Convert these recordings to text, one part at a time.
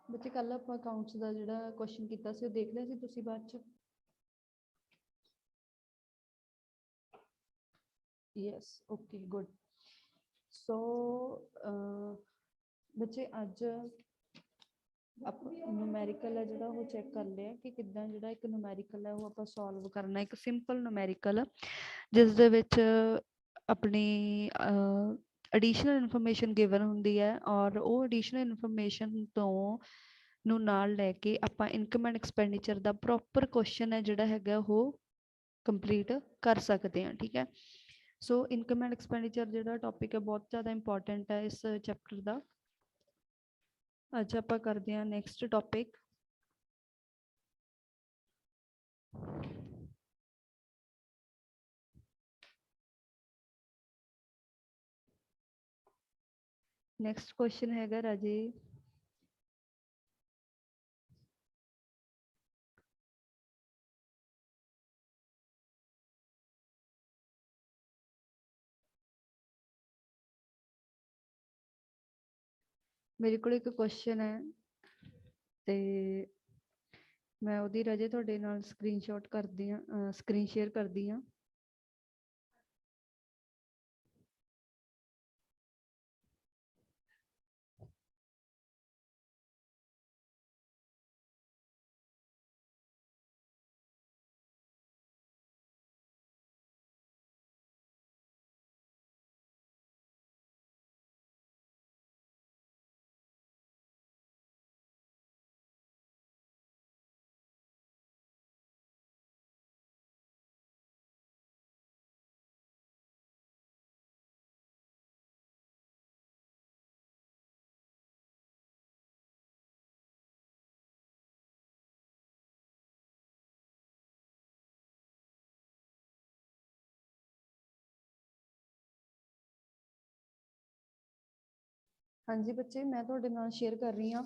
ਬੱਚੇ ਕੱਲ ਆਪਾਂ ਅਕਾਊਂਟਸ ਦਾ ਜਿਹੜਾ ਕੁਐਸਚਨ ਕੀਤਾ ਸੀ ਉਹ ਦੇਖ ਲਿਆ ਸੀ ਤੁਸੀਂ ਬਾਅਦ ਚ? Yes, okay, good. ਸੋ ਬੱਚੇ ਅੱਜ ਆਪਾਂ ਨੂਮੈਰੀਕਲ ਹੈ ਜਿਹੜਾ ਉਹ ਚੈੱਕ ਕਰ ਲਿਆ ਕਿ ਕਿੱਦਾਂ ਜਿਹੜਾ ਇੱਕ ਨੂਮੈਰੀਕਲ ਹੈ ਉਹ ਆਪਾਂ ਸੋਲਵ ਕਰਨਾ। ਇੱਕ ਸਿੰਪਲ ਨੂਮੈਰੀਕਲ ਜਿਸ ਦੇ ਵਿੱਚ ਆਪਣੀ ਐਡੀਸ਼ਨਲ ਇਨਫੋਰਮੇਸ਼ਨ ਗਿਵਨ ਹੁੰਦੀ ਹੈ ਔਰ ਉਹ ਐਡੀਸ਼ਨਲ ਇਨਫੋਰਮੇਸ਼ਨ ਤੋਂ ਨੂੰ ਨਾਲ ਲੈ ਕੇ ਆਪਾਂ income and expenditure the proper question ਹੈ ਜਿਹੜਾ ਹੈਗਾ ਉਹ ਕੰਪਲੀਟ ਕਰ ਸਕਦੇ ਹਾਂ। ਠੀਕ ਹੈ, ਸੋ ਇਨਕਮ ਐਂਡ ਐਕਸਪੈਂਡੀਚਰ ਜਿਹੜਾ ਟੌਪਿਕ ਹੈ ਬਹੁਤ ਜ਼ਿਆਦਾ ਇੰਪੋਰਟੈਂਟ ਹੈ ਇਸ ਚੈਪਟਰ ਦਾ। ਅੱਜ ਆਪਾਂ ਕਰਦੇ ਹਾਂ ਨੈਕਸਟ ਟੌਪਿਕ। ਨੈਕਸਟ ਕੁਐਸਚਨ ਹੈਗਾ ਰਾਜੇ, ਮੇਰੇ ਕੋਲ ਇੱਕ ਕੁਐਸਚਨ ਹੈ ਤੇ ਮੈਂ ਉਹਦੀ ਰਾਜੇ ਤੁਹਾਡੇ ਨਾਲ ਸਕਰੀਨਸ਼ਾਟ ਕਰਦੀ ਹਾਂ, ਸਕਰੀਨ ਸ਼ੇਅਰ ਕਰਦੀ ਹਾਂ। ਹਾਂਜੀ ਬੱਚੇ, ਮੈਂ ਤੁਹਾਡੇ ਨਾਲ ਸ਼ੇਅਰ ਕਰ ਰਹੀ ਹਾਂ,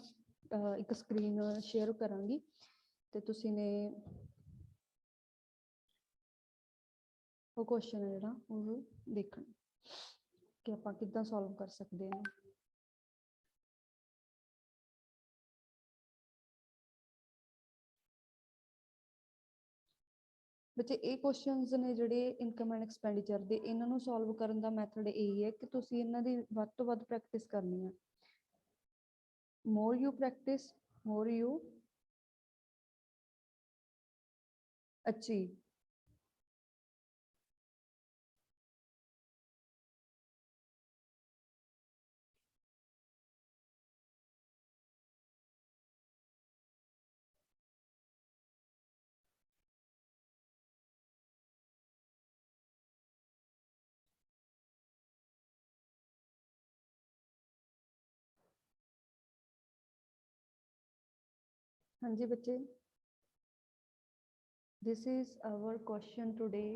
ਇੱਕ ਸਕਰੀਨ ਸ਼ੇਅਰ ਕਰਾਂਗੀ ਤੇ ਤੁਸੀਂ ਨੇ ਉਹ ਕੁਐਸਚਨ ਹੈ ਜਿਹੜਾ ਉਹ ਦੇਖਣਾ ਕਿ ਆਪਾਂ ਕਿੱਦਾਂ ਸੋਲਵ ਕਰ ਸਕਦੇ ਹਾਂ। ਬੱਚੇ ਇਹ ਕੁਐਸਚਨਸ ਨੇ ਜਿਹੜੇ ਇਨਕਮ ਐਂਡ ਐਕਸਪੈਂਡੀਚਰ ਦੇ, ਇਹਨਾਂ ਨੂੰ ਸੋਲਵ ਕਰਨ ਦਾ ਮੈਥਡ ਇਹੀ ਹੈ ਕਿ ਤੁਸੀਂ ਇਹਨਾਂ ਦੀ ਵੱਧ ਤੋਂ ਵੱਧ ਪ੍ਰੈਕਟਿਸ ਕਰਨੀ ਹੈ। more you practice, more you achieve। ਹਾਂਜੀ ਬੱਚੇ, this is our question today।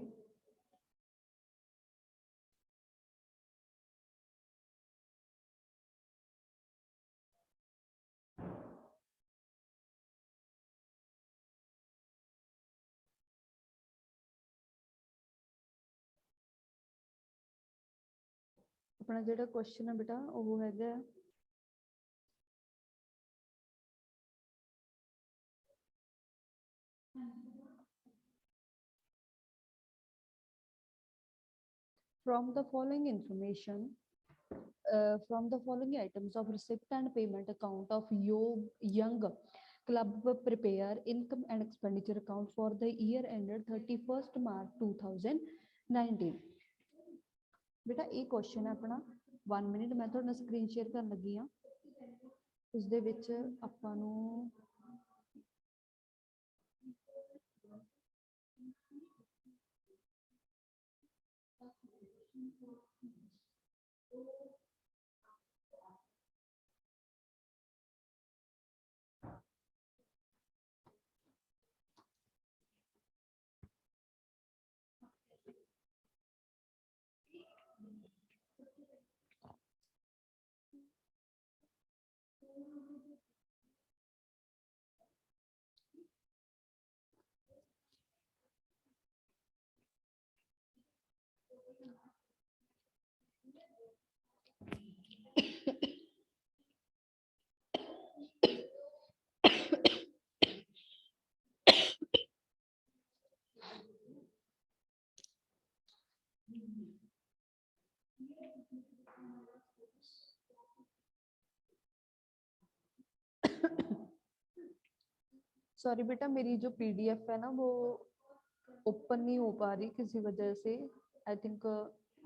ਆਪਣਾ ਜਿਹੜਾ ਕੁਐਸਚਨ ਹੈ ਬੇਟਾ ਉਹ ਹੈਗਾ from the following information, from the following items of receipt and payment account of young club prepare income and expenditure account for the year ended 31st March 2019। ਬੇਟਾ ਇਹ question ਹੈ ਆਪਣਾ 1 ਮਿੰਟ, ਮੈਂ ਤੁਹਾਡੇ ਨਾਲ ਸਕਰੀਨ ਸ਼ੇਅਰ ਕਰਨ ਲੱਗੀ ਹਾਂ। ਉਸ ਦੇ ਵਿੱਚ ਆਪਾਂ ਨੂੰ सॉरी बेटा, मेरी जो पीडीएफ है ना वो ओपन नहीं हो पा रही किसी वजह से। आई थिंक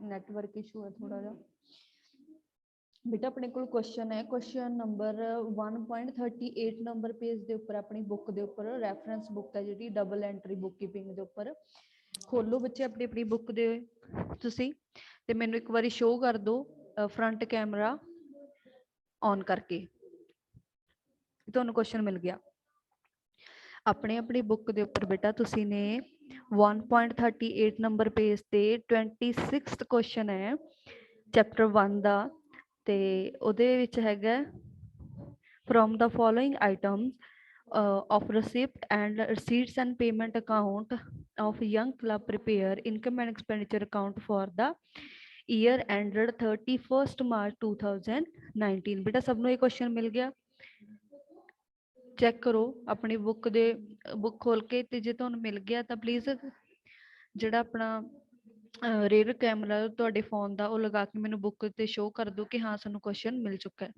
नेटवर्क इशू है थोड़ा जा। बेटा अपने को क्वेश्चन है, क्वेश्चन नंबर 1.38 नंबर पेज ਦੇ ਉੱਪਰ ਆਪਣੀ ਬੁੱਕ ਦੇ ਉੱਪਰ ਰੈਫਰੈਂਸ ਬੁੱਕ ਹੈ ਜਿਹੜੀ ਡਬਲ ਐਂਟਰੀ ਬੁੱਕ ਕੀਪਿੰਗ ਦੇ ਉੱਪਰ। ਖੋਲੋ ਬੱਚੇ ਆਪਣੀ ਆਪਣੀ ਬੁੱਕ ਦੇ ਤੁਸੀਂ ਤੇ ਮੈਨੂੰ ਇੱਕ ਵਾਰੀ ਸ਼ੋਅ ਕਰ ਦਿਓ ਫਰੰਟ ਕੈਮਰਾ ਔਨ ਕਰਕੇ। ਤੁਹਾਨੂੰ ਕੁਐਸਚਨ ਮਿਲ ਗਿਆ ਆਪਣੇ ਆਪਣੀ ਬੁੱਕ ਦੇ ਉੱਪਰ ਬੇਟਾ। ਤੁਸੀਂ ਨੇ 1.38 ਨੰਬਰ ਪੇਜ ਤੇ 26th ਕੁਐਸਚਨ ਹੈ ਚੈਪਟਰ 1 ਦਾ ਤੇ ਉਹਦੇ ਵਿੱਚ ਹੈਗਾ from the following items of receipt and receipts and payment account of young club prepare income and expenditure account for the year ended 31st March 2019। बेटा सबनों ये क्वेश्चन मिल गया। Check करो अपनी बुक दे बुक खोल के ते जे तुहानूं मिल गया तो प्लीज ਜਿਹੜਾ ਆਪਣਾ रेयर कैमरा ਤੁਹਾਡੇ फोन ਦਾ ਉਹ लगा के मैनूं बुक ते शो कर दो कि हाँ सानूं क्वेश्चन मिल चुका है।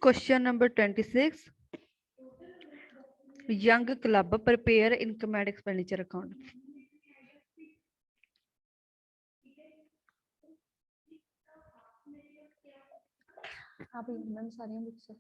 Question number 26, young club prepare income and expenditure account। हाँ भाई मैम सारी बुक्स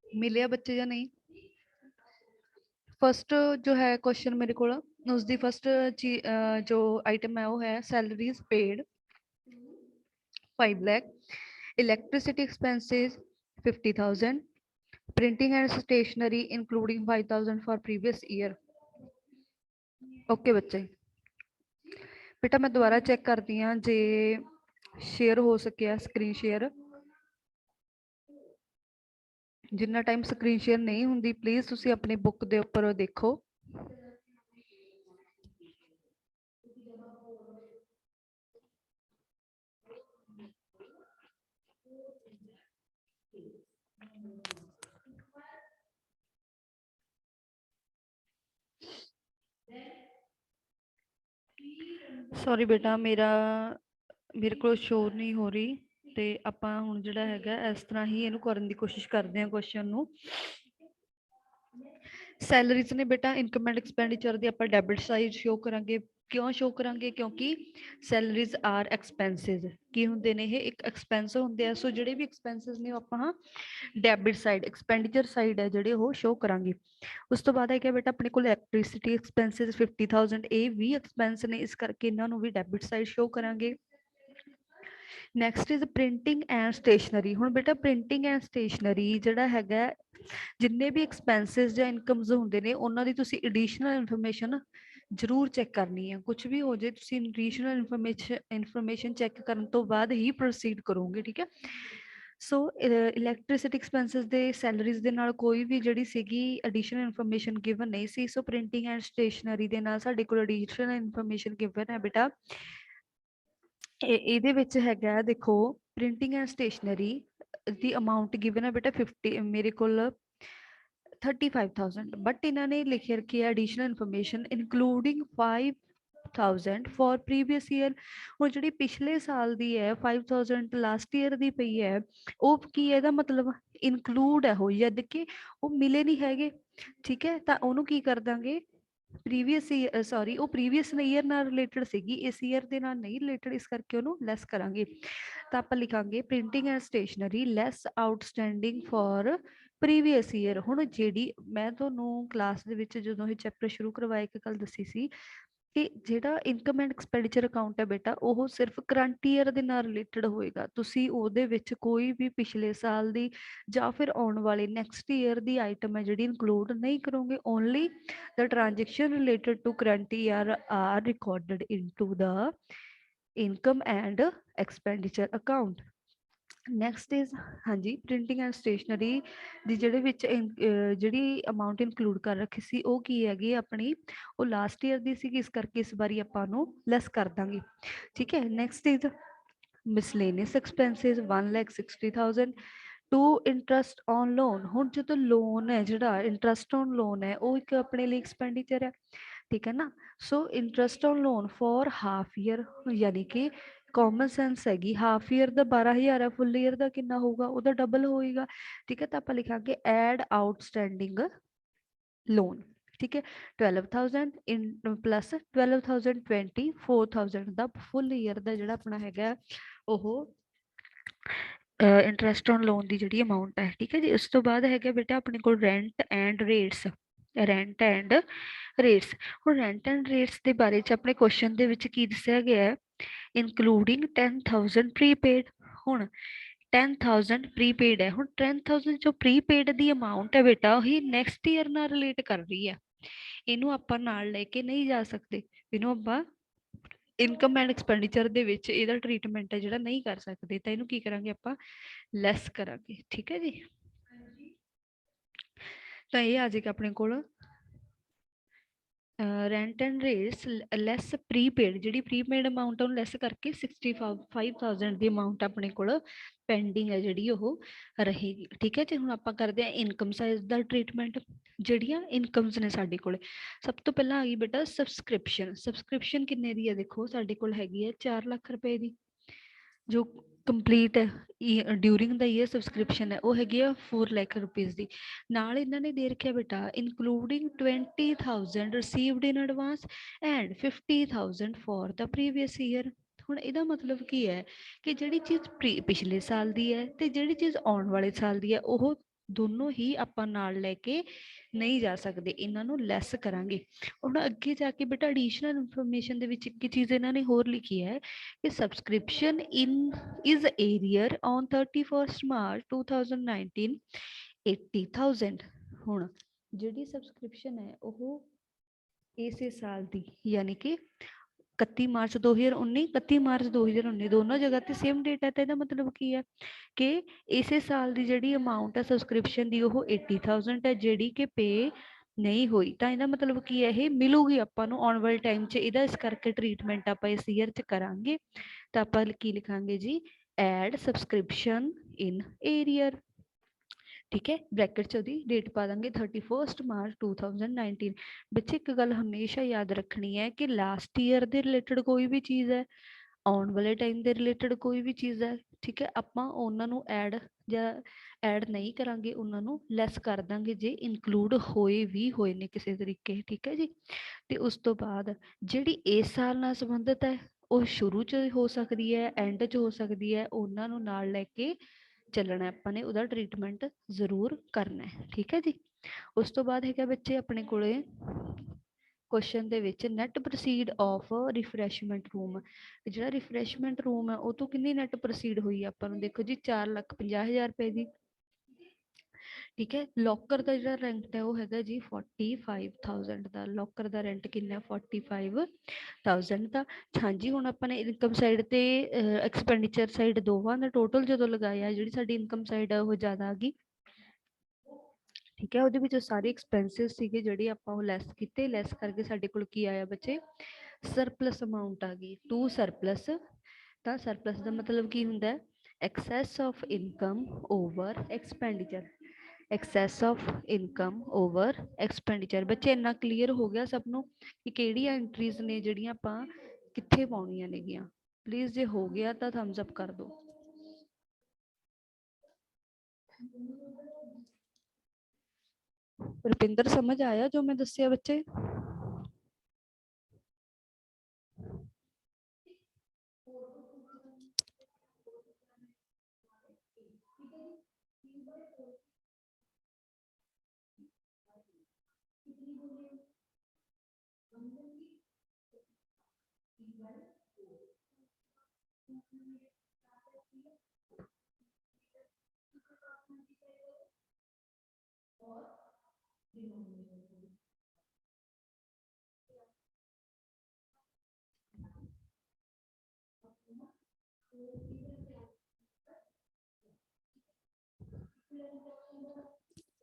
मिले बच्चे या नहीं। फर्स्ट जो है क्वेश्चन मेरे को उसकी फर्स्ट जो आइटम है वो है salaries paid 5 lakh, electricity expenses 50,000, printing and stationery including 5,000 for previous year. Okay बच्चे बेटा मैं दोबारा चेक करती हाँ जे शेयर हो सके स्क्रीन शेयर। जिन्ना टाइम स्क्रीन शेयर नहीं होंगी प्लीज तुसी अपनी बुक दे ऊपर देखो। सॉरी बेटा मेरे को शो नहीं हो रही ਤੇ ਆਪਾਂ ਹੁਣ ਜਿਹੜਾ ਹੈਗਾ ਇਸ ਤਰ੍ਹਾਂ ਹੀ ਇਹਨੂੰ ਕਰਨ ਦੀ ਕੋਸ਼ਿਸ਼ ਕਰਦੇ ਹਾਂ ਕੁਐਸਚਨ ਨੂੰ। ਸੈਲਰੀਜ਼ ਨੇ ਬੇਟਾ ਇਨਕਮ ਐਂਡ ਐਕਸਪੈਂਡੀਚਰ ਦੀ ਆਪਾਂ ਡੈਬਿਟ ਸਾਈਡ ਸ਼ੋ ਕਰਾਂਗੇ। ਕਿਉਂ ਸ਼ੋ ਕਰਾਂਗੇ ਕਿਉਂਕਿ ਸੈਲਰੀਜ਼ ਆਰ ਐਕਸਪੈਂਸਿਸ ਕੀ ਹੁੰਦੇ ਨੇ ਇਹ ਇੱਕ ਐਕਸਪੈਂਸ ਹੁੰਦੇ ਆ। ਸੋ ਜਿਹੜੇ ਵੀ ਐਕਸਪੈਂਸਿਸ ਨੇ ਉਹ ਆਪਾਂ ਡੈਬਿਟ ਸਾਈਡ ਐਕਸਪੈਂਡੀਚਰ ਸਾਈਡ ਹੈ ਜਿਹੜੇ ਉਹ ਸ਼ੋ ਕਰਾਂਗੇ। ਉਸ ਤੋਂ ਬਾਅਦ ਹੈ ਕਿ ਬੇਟਾ ਆਪਣੇ ਕੋਲ ਇਲੈਕਟ੍ਰਿਸਿਟੀ ਐਕਸਪੈਂਸਿਸ 50,000 ਇਹ ਵੀ ਐਕਸਪੈਂਸ ਨੇ ਇਸ ਕਰਕੇ ਇਹਨਾਂ ਨੂੰ ਵੀ ਡੈਬਿਟ ਸਾਈਡ ਸ਼ੋ ਕਰਾਂਗੇ। Next is printing and stationery. ਹੁਣ ਬੇਟਾ ਪ੍ਰਿੰਟਿੰਗ ਐਂਡ ਸਟੇਸ਼ਨਰੀ ਜਿਹੜਾ ਹੈਗਾ ਜਿੰਨੇ ਵੀ ਐਕਸਪੈਂਸਿਸ ਜਾਂ ਇਨਕਮਸ ਹੁੰਦੇ ਨੇ ਉਹਨਾਂ ਦੀ ਤੁਸੀਂ ਐਡੀਸ਼ਨਲ ਇਨਫੋਰਮੇਸ਼ਨ ਜ਼ਰੂਰ ਚੈੱਕ ਕਰਨੀ ਹੈ। ਕੁਝ ਵੀ ਹੋ ਜਾਏ ਤੁਸੀਂ ਐਡੀਸ਼ਨਲ ਇਨਫੋਰਮੇਸ਼ਨ ਚੈੱਕ ਕਰਨ ਤੋਂ ਬਾਅਦ ਹੀ ਪ੍ਰੋਸੀਡ ਕਰੋਗੇ ਠੀਕ ਹੈ। ਸੋ ਇਲੈਕਟ੍ਰਿਸਿਟੀ ਐਕਸਪੈਂਸਿਸ ਦੇ ਸੈਲਰੀਜ਼ ਦੇ ਨਾਲ ਕੋਈ ਵੀ ਜਿਹੜੀ ਸੀਗੀ ਐਡੀਸ਼ਨਲ ਇਨਫੋਰਮੇਸ਼ਨ ਗਿਵਨ ਨਹੀਂ ਸੀ। ਸੋ ਪ੍ਰਿੰਟਿੰਗ ਐਂਡ ਸਟੇਸ਼ਨਰੀ ਦੇ ਨਾਲ ਸਾਡੇ ਕੋਲ ਐਡੀਸ਼ਨਲ ਇਨਫੋਰਮੇਸ਼ਨ ਗਿਵਨ ਹੈ ਬੇਟਾ। ਇਹਦੇ ਵਿੱਚ ਹੈਗਾ ਦੇਖੋ printing and stationery the amount given ਹੈ ਬੇਟਾ 50 ਮੇਰੇ ਕੋਲ 35,000 ਬਟ ਇਹਨਾਂ ਨੇ ਲਿਖ ਰੱਖੀ ਹੈ additional information including 5,000 for previous year. ਹੁਣ ਜਿਹੜੀ ਪਿਛਲੇ ਸਾਲ ਦੀ ਹੈ 5,000 ਲਾਸਟ ਈਅਰ ਦੀ ਪਈ ਹੈ ਉਹ ਕੀ ਹੈ ਇਹਦਾ ਮਤਲਬ ਇਨਕਲੂਡ ਹੈ ਉਹ ਜਦ ਕਿ ਉਹ ਮਿਲੇ ਨਹੀਂ ਹੈਗੇ ਠੀਕ ਹੈ। ਤਾਂ ਉਹਨੂੰ ਕੀ ਕਰ ਦਾਂਗੇ ਪ੍ਰੀਵੀਅਸ ਈਅਰ ਸੌਰੀ ਉਹ ਪ੍ਰੀਵੀਅਸ ਈਅਰ ਨਾਲ ਰਿਲੇਟਡ ਸੀਗੀ ਇਸ ਈਅਰ ਦੇ ਨਾਲ ਨਹੀਂ ਰਿਲੇਟਡ ਇਸ ਕਰਕੇ ਉਹਨੂੰ ਲੈਸ ਕਰਾਂਗੇ। ਤਾਂ ਆਪਾਂ ਲਿਖਾਂਗੇ printing and stationery less outstanding for previous year. ਹੁਣ ਜਿਹੜੀ ਮੈਂ ਤੁਹਾਨੂੰ ਕਲਾਸ ਦੇ ਵਿੱਚ ਜਦੋਂ ਇਹ ਚੈਪਟਰ ਸ਼ੁਰੂ ਕਰਵਾਇਆ ਇੱਕ ਗੱਲ ਦੱਸੀ ਸੀ ਕਿ ਜਿਹੜਾ ਇਨਕਮ ਐਂਡ ਐਕਸਪੈਂਡੀਚਰ ਅਕਾਊਂਟ ਹੈ ਬੇਟਾ ਉਹ ਸਿਰਫ ਕਰੰਟ ਈਅਰ ਦੇ ਨਾਲ ਰਿਲੇਟਡ ਹੋਏਗਾ। ਤੁਸੀਂ ਉਹਦੇ ਵਿੱਚ ਕੋਈ ਵੀ ਪਿਛਲੇ ਸਾਲ ਦੀ ਜਾਂ ਫਿਰ ਆਉਣ ਵਾਲੇ ਨੈਕਸਟ ਈਅਰ ਦੀ ਆਈਟਮ ਹੈ ਜਿਹੜੀ ਇਨਕਲੂਡ ਨਹੀਂ ਕਰੋਗੇ। Only the transaction related to current year are recorded into the income and expenditure account. Next is ਹਾਂਜੀ ਪ੍ਰਿੰਟਿੰਗ ਐਂਡ ਸਟੇਸ਼ਨਰੀ ਦੀ ਜਿਹੜੇ ਵਿੱਚ ਜਿਹੜੀ ਅਮਾਊਂਟ ਇਨਕਲੂਡ ਕਰ ਰੱਖੀ ਸੀ ਉਹ ਕੀ ਹੈਗੀ ਆਪਣੀ, ਉਹ ਲਾਸਟ ਈਅਰ ਦੀ ਸੀਗੀ, ਇਸ ਕਰਕੇ ਇਸ ਵਾਰੀ ਆਪਾਂ ਉਹਨੂੰ ਲੈਸ ਕਰ ਦਾਂਗੇ। ਠੀਕ ਹੈ, next is miscellaneous expenses 1,60,000 to interest on loan. ਹੁਣ ਜਦੋਂ ਲੋਨ ਹੈ ਜਿਹੜਾ ਇੰਟਰਸਟ ਔਨ ਲੋਨ ਹੈ ਉਹ ਇੱਕ ਆਪਣੇ ਲਈ ਐਕਸਪੈਂਡੀਚਰ ਹੈ, ਠੀਕ ਹੈ ਨਾ। So interest on loan for half year, ਯਾਨੀ ਕਿ ਕਾਮਨ ਸੈਂਸ ਹੈਗੀ, ਹਾਫ ਈਅਰ ਦਾ 12,000 ਹੈ, ਫੁੱਲ ਈਅਰ ਦਾ ਕਿੰਨਾ ਹੋਊਗਾ, ਉਹਦਾ ਡਬਲ ਹੋਏਗਾ। ਠੀਕ ਹੈ, ਤਾਂ ਆਪਾਂ ਲਿਖਾਂਗੇ ਐਡ ਆਊਟਸਟੈਂਡਿੰਗ ਲੋਨ। ਠੀਕ ਹੈ, 12,000 ਇਨ ਪਲੱਸ 12,000 24,000 ਦਾ ਫੁੱਲ ਈਅਰ ਦਾ ਜਿਹੜਾ ਆਪਣਾ ਹੈਗਾ ਉਹ ਇੰਟਰਸਟ ਔਨ ਲੋਨ ਦੀ ਜਿਹੜੀ ਅਮਾਊਂਟ ਹੈ। ਠੀਕ ਹੈ ਜੀ, ਉਸ ਤੋਂ ਬਾਅਦ ਹੈਗਾ ਬੇਟਾ ਆਪਣੇ ਕੋਲ rent and rates. Rent and rates, ਹੁਣ ਰੈਂਟ ਐਂਡ ਰੇਟਸ ਦੇ ਬਾਰੇ ਚ ਆਪਣੇ ਕੁਐਸਚਨ ਦੇ ਵਿੱਚ ਕੀ ਦੱਸਿਆ ਗਿਆ ਹੈ, ਇਨਕਲੂਡਿੰਗ 10,000 ਪ੍ਰੀਪੇਡ। ਹੁਣ 10,000 ਪ੍ਰੀਪੇਡ ਹੈ, ਹੁਣ 10,000 ਜੋ ਪ੍ਰੀਪੇਡ ਦੀ ਅਮਾਊਂਟ ਹੈ ਬੇਟਾ ਉਹੀ ਨੈਕਸਟ ਈਅਰ ਨਾਲ ਰਿਲੇਟ ਕਰ ਰਹੀ ਹੈ, ਇਹਨੂੰ ਆਪਾਂ ਨਾਲ ਲੈ ਕੇ ਨਹੀਂ ਜਾ ਸਕਦੇ, ਇਹਨੂੰ ਆਪਾਂ ਇਨਕਮ ਐਂਡ ਐਕਸਪੈਂਡੀਚਰ ਦੇ ਵਿੱਚ ਇਹਦਾ ਟ੍ਰੀਟਮੈਂਟ ਹੈ ਜਿਹੜਾ ਨਹੀਂ ਕਰ ਸਕਦੇ, ਤਾਂ ਇਹਨੂੰ ਕੀ ਕਰਾਂਗੇ ਆਪਾਂ, ਲੈਸ ਕਰਾਂਗੇ। ਠੀਕ ਹੈ ਜੀ, ਤਾਂ ਇਹ ਆ ਜਾਏਗਾ ਆਪਣੇ ਕੋਲ rent and rates less prepaid, ਜਿਹੜੀ ਪ੍ਰੀਪੇਡ ਅਮਾਊਂਟ ਉਹਨੂੰ ਲੈਸ ਕਰਕੇ 65,000 ਦੀ ਅਮਾਊਂਟ ਆਪਣੇ ਕੋਲ ਪੈਂਡਿੰਗ ਹੈ ਜਿਹੜੀ ਉਹ ਰਹੇਗੀ। ਠੀਕ ਹੈ ਜੀ, ਹੁਣ ਆਪਾਂ ਕਰਦੇ ਹਾਂ ਇਨਕਮ ਸਾਈਡ ਦਾ ਟ੍ਰੀਟਮੈਂਟ। ਜਿਹੜੀਆਂ ਇਨਕਮਸ ਨੇ ਸਾਡੇ ਕੋਲ, ਸਭ ਤੋਂ ਪਹਿਲਾਂ ਆ ਗਈ ਬੇਟਾ ਸਬਸਕ੍ਰਿਪਸ਼ਨ। ਸਬਸਕ੍ਰਿਪਸ਼ਨ ਕਿੰਨੇ ਦੀ ਹੈ, ਦੇਖੋ ਸਾਡੇ ਕੋਲ ਹੈਗੀ ਹੈ 4 ਲੱਖ ਰੁਪਏ ਦੀ, ਜੋ ਕੰਪਲੀਟ ਹੈ ਡਿਊਰਿੰਗ ਦਾ ਈਅਰ ਸਬਸਕ੍ਰਿਪਸ਼ਨ ਹੈ ਉਹ ਹੈਗੀ ਆ 4 ਲੱਖ ਰੁਪੀਜ਼ ਦੀ। ਨਾਲ ਇਹਨਾਂ ਨੇ ਦੇ ਰੱਖਿਆ ਬੇਟਾ including 20,000 received in advance and 50,000 for the previous year. ਹੁਣ ਇਹਦਾ ਮਤਲਬ ਕੀ ਹੈ ਕਿ ਜਿਹੜੀ ਚੀਜ਼ ਪਿਛਲੇ ਸਾਲ ਦੀ ਹੈ ਤੇ ਜਿਹੜੀ ਚੀਜ਼ ਆਉਣ ਵਾਲੇ ਸਾਲ ਦੀ ਹੈ ਉਹ ਦੋਨੋਂ ਹੀ ਆਪਾਂ ਨਾਲ ਲੈ ਕੇ ਨਹੀਂ ਜਾ ਸਕਦੇ, ਇਹਨਾਂ ਨੂੰ ਲੈਸ ਕਰਾਂਗੇ। ਹੁਣ ਅੱਗੇ ਜਾ ਕੇ ਬੇਟਾ ਐਡੀਸ਼ਨਲ ਇਨਫੋਰਮੇਸ਼ਨ ਦੇ ਵਿੱਚ ਇੱਕ ਚੀਜ਼ ਇਹਨਾਂ ਨੇ ਹੋਰ ਲਿਖੀ ਹੈ ਕਿ subscription in is arrear on 31 March 2019 80,000। ਹੁਣ ਜਿਹੜੀ ਸਬਸਕ੍ਰਿਪਸ਼ਨ ਹੈ ਉਹ ਇਸੇ ਸਾਲ ਦੀ, ਯਾਨੀ ਕਿ 31 ਮਾਰਚ 2019 31 ਮਾਰਚ 2019 ਦੋਨੋਂ ਜਗ੍ਹਾ ਤੇ ਸੇਮ ਡੇਟ ਹੈ, ਤਾਂ ਇਹਦਾ ਮਤਲਬ ਕੀ ਹੈ ਕਿ ਇਸੇ ਸਾਲ ਦੀ ਜਿਹੜੀ ਅਮਾਊਂਟ ਹੈ ਸਬਸਕ੍ਰਿਪਸ਼ਨ ਦੀ ਉਹ 80,000 ਹੈ ਜਿਹੜੀ ਕਿ ਪੇ ਨਹੀਂ ਹੋਈ, ਤਾਂ ਇਹਦਾ ਮਤਲਬ ਕੀ ਹੈ ਇਹ ਮਿਲੂਗੀ ਆਪਾਂ ਨੂੰ ਆਉਣ ਵਾਲੇ ਟਾਈਮ 'ਚ, ਇਹਦਾ ਇਸ ਕਰਕੇ ਟ੍ਰੀਟਮੈਂਟ ਆਪਾਂ ਇਸ ਈਅਰ 'ਚ ਕਰਾਂਗੇ। ਤਾਂ ਆਪਾਂ ਕੀ ਲਿਖਾਂਗੇ ਜੀ, ਐਡ ਸਬਸਕ੍ਰਿਪਸ਼ਨ ਇਨ ਏਰੀਅਰ। ਠੀਕ ਹੈ, ਬ੍ਰੈਕਟ 'ਚ ਉਹਦੀ ਡੇਟ ਪਾ ਦਾਂਗੇ 31 ਮਾਰਚ 2019। ਬੱਚੇ ਇੱਕ ਗੱਲ ਹਮੇਸ਼ਾ ਯਾਦ ਰੱਖਣੀ ਹੈ ਕਿ ਲਾਸਟ ਈਅਰ ਦੇ ਰਿਲੇਟਡ ਕੋਈ ਵੀ ਚੀਜ਼ ਹੈ, ਆਉਣ ਵਾਲੇ ਟਾਈਮ ਦੇ ਰਿਲੇਟਡ ਕੋਈ ਵੀ ਚੀਜ਼ ਹੈ, ਠੀਕ ਹੈ, ਆਪਾਂ ਉਹਨਾਂ ਨੂੰ ਐਡ ਜਾਂ ਐਡ ਨਹੀਂ ਕਰਾਂਗੇ, ਉਹਨਾਂ ਨੂੰ ਲੈਸ ਕਰ ਦਾਂਗੇ ਜੇ ਇਨਕਲੂਡ ਹੋਏ ਵੀ ਹੋਏ ਨੇ ਕਿਸੇ ਤਰੀਕੇ। ਠੀਕ ਹੈ ਜੀ, ਤੇ ਉਸ ਤੋਂ ਬਾਅਦ ਜਿਹੜੀ ਇਸ ਸਾਲ ਨਾਲ ਸੰਬੰਧਿਤ ਹੈ ਉਹ ਸ਼ੁਰੂ 'ਚ ਹੋ ਸਕਦੀ ਹੈ, ਐਂਡ 'ਚ ਹੋ ਸਕਦੀ ਹੈ, ਉਹਨਾਂ ਨੂੰ ਨਾਲ ਲੈ ਕੇ ਚੱਲਣਾ, ਆਪਾਂ ਨੇ ਉਹਦਾ ਟ੍ਰੀਟਮੈਂਟ ਜ਼ਰੂਰ ਕਰਨਾ ਹੈ। ਠੀਕ ਹੈ ਜੀ, ਉਸ ਤੋਂ ਬਾਅਦ ਹੈਗਾ ਬੱਚੇ ਆਪਣੇ ਕੋਲੇ ਕੁਐਸਚਨ ਦੇ ਵਿੱਚ net proceed of refreshment room. ਜਿਹੜਾ ਰਿਫਰੈਸ਼ਮੈਂਟ ਰੂਮ ਹੈ ਉਹ ਤੋਂ ਕਿੰਨੀ ਨੈਟ ਪ੍ਰੋਸੀਡ ਹੋਈ ਆਪਾਂ ਨੂੰ, ਦੇਖੋ ਜੀ 4,50,000 ਰੁਪਏ ਦੀ। ਠੀਕ ਹੈ, ਲੋਕਰ ਦਾ ਜਿਹੜਾ ਰੈਂਟ ਹੈ ਉਹ ਹੈਗਾ ਜੀ 45,000 ਦਾ, ਲੋਕਰ ਦਾ ਰੈਂਟ ਕਿੰਨਾ 45,000 ਦਾ। ਹਾਂਜੀ, ਹੁਣ ਆਪਾਂ ਨੇ ਇਨਕਮ ਸਾਈਡ ਤੇ ਐਕਸਪੈਂਡੀਚਰ ਸਾਈਡ ਦੋਵਾਂ ਦਾ ਟੋਟਲ ਜਦੋਂ ਲਗਾਇਆ, ਜਿਹੜੀ ਸਾਡੀ ਇਨਕਮ ਸਾਈਡ ਹੈ ਉਹ ਜ਼ਿਆਦਾ ਆ ਗਈ। ਠੀਕ ਹੈ, ਉਹਦੇ ਵਿੱਚੋਂ ਸਾਰੇ ਐਕਸਪੈਂਸਿਸ ਸੀਗੇ ਜਿਹੜੇ ਆਪਾਂ ਉਹ ਲੈਸ ਕੀਤੇ, ਲੈਸ ਕਰਕੇ ਸਾਡੇ ਕੋਲ ਕੀ ਆਇਆ ਬੱਚੇ, ਸਰਪਲਸ ਅਮਾਊਂਟ ਆ ਗਈ, ਟੂ ਸਰਪਲਸ। ਤਾਂ ਸਰਪਲਸ ਦਾ ਮਤਲਬ ਕੀ ਹੁੰਦਾ ਹੈ, access of income over expenditure. Access of income over expenditure. ਬੱਚੇ ਇੰਨਾ ਕਲੀਅਰ ਹੋ ਗਿਆ ਸਭ ਨੂੰ ਕਿ ਕਿਹੜੀਆਂ ਐਂਟਰੀਜ਼ ਨੇ ਜਿਹੜੀਆਂ ਆਪਾਂ ਕਿੱਥੇ ਪਾਉਣੀਆਂ ਨੇਗੀਆਂ। ਪਲੀਜ਼ ਜੇ ਹੋ ਗਿਆ ਤਾਂ ਥੰਬਸ ਅਪ ਕਰ ਦਿਓ। ਰੁਪਿੰਦਰ ਸਮਝ ਆਇਆ ਜੋ ਮੈਂ ਦੱਸਿਆ ਬੱਚੇ?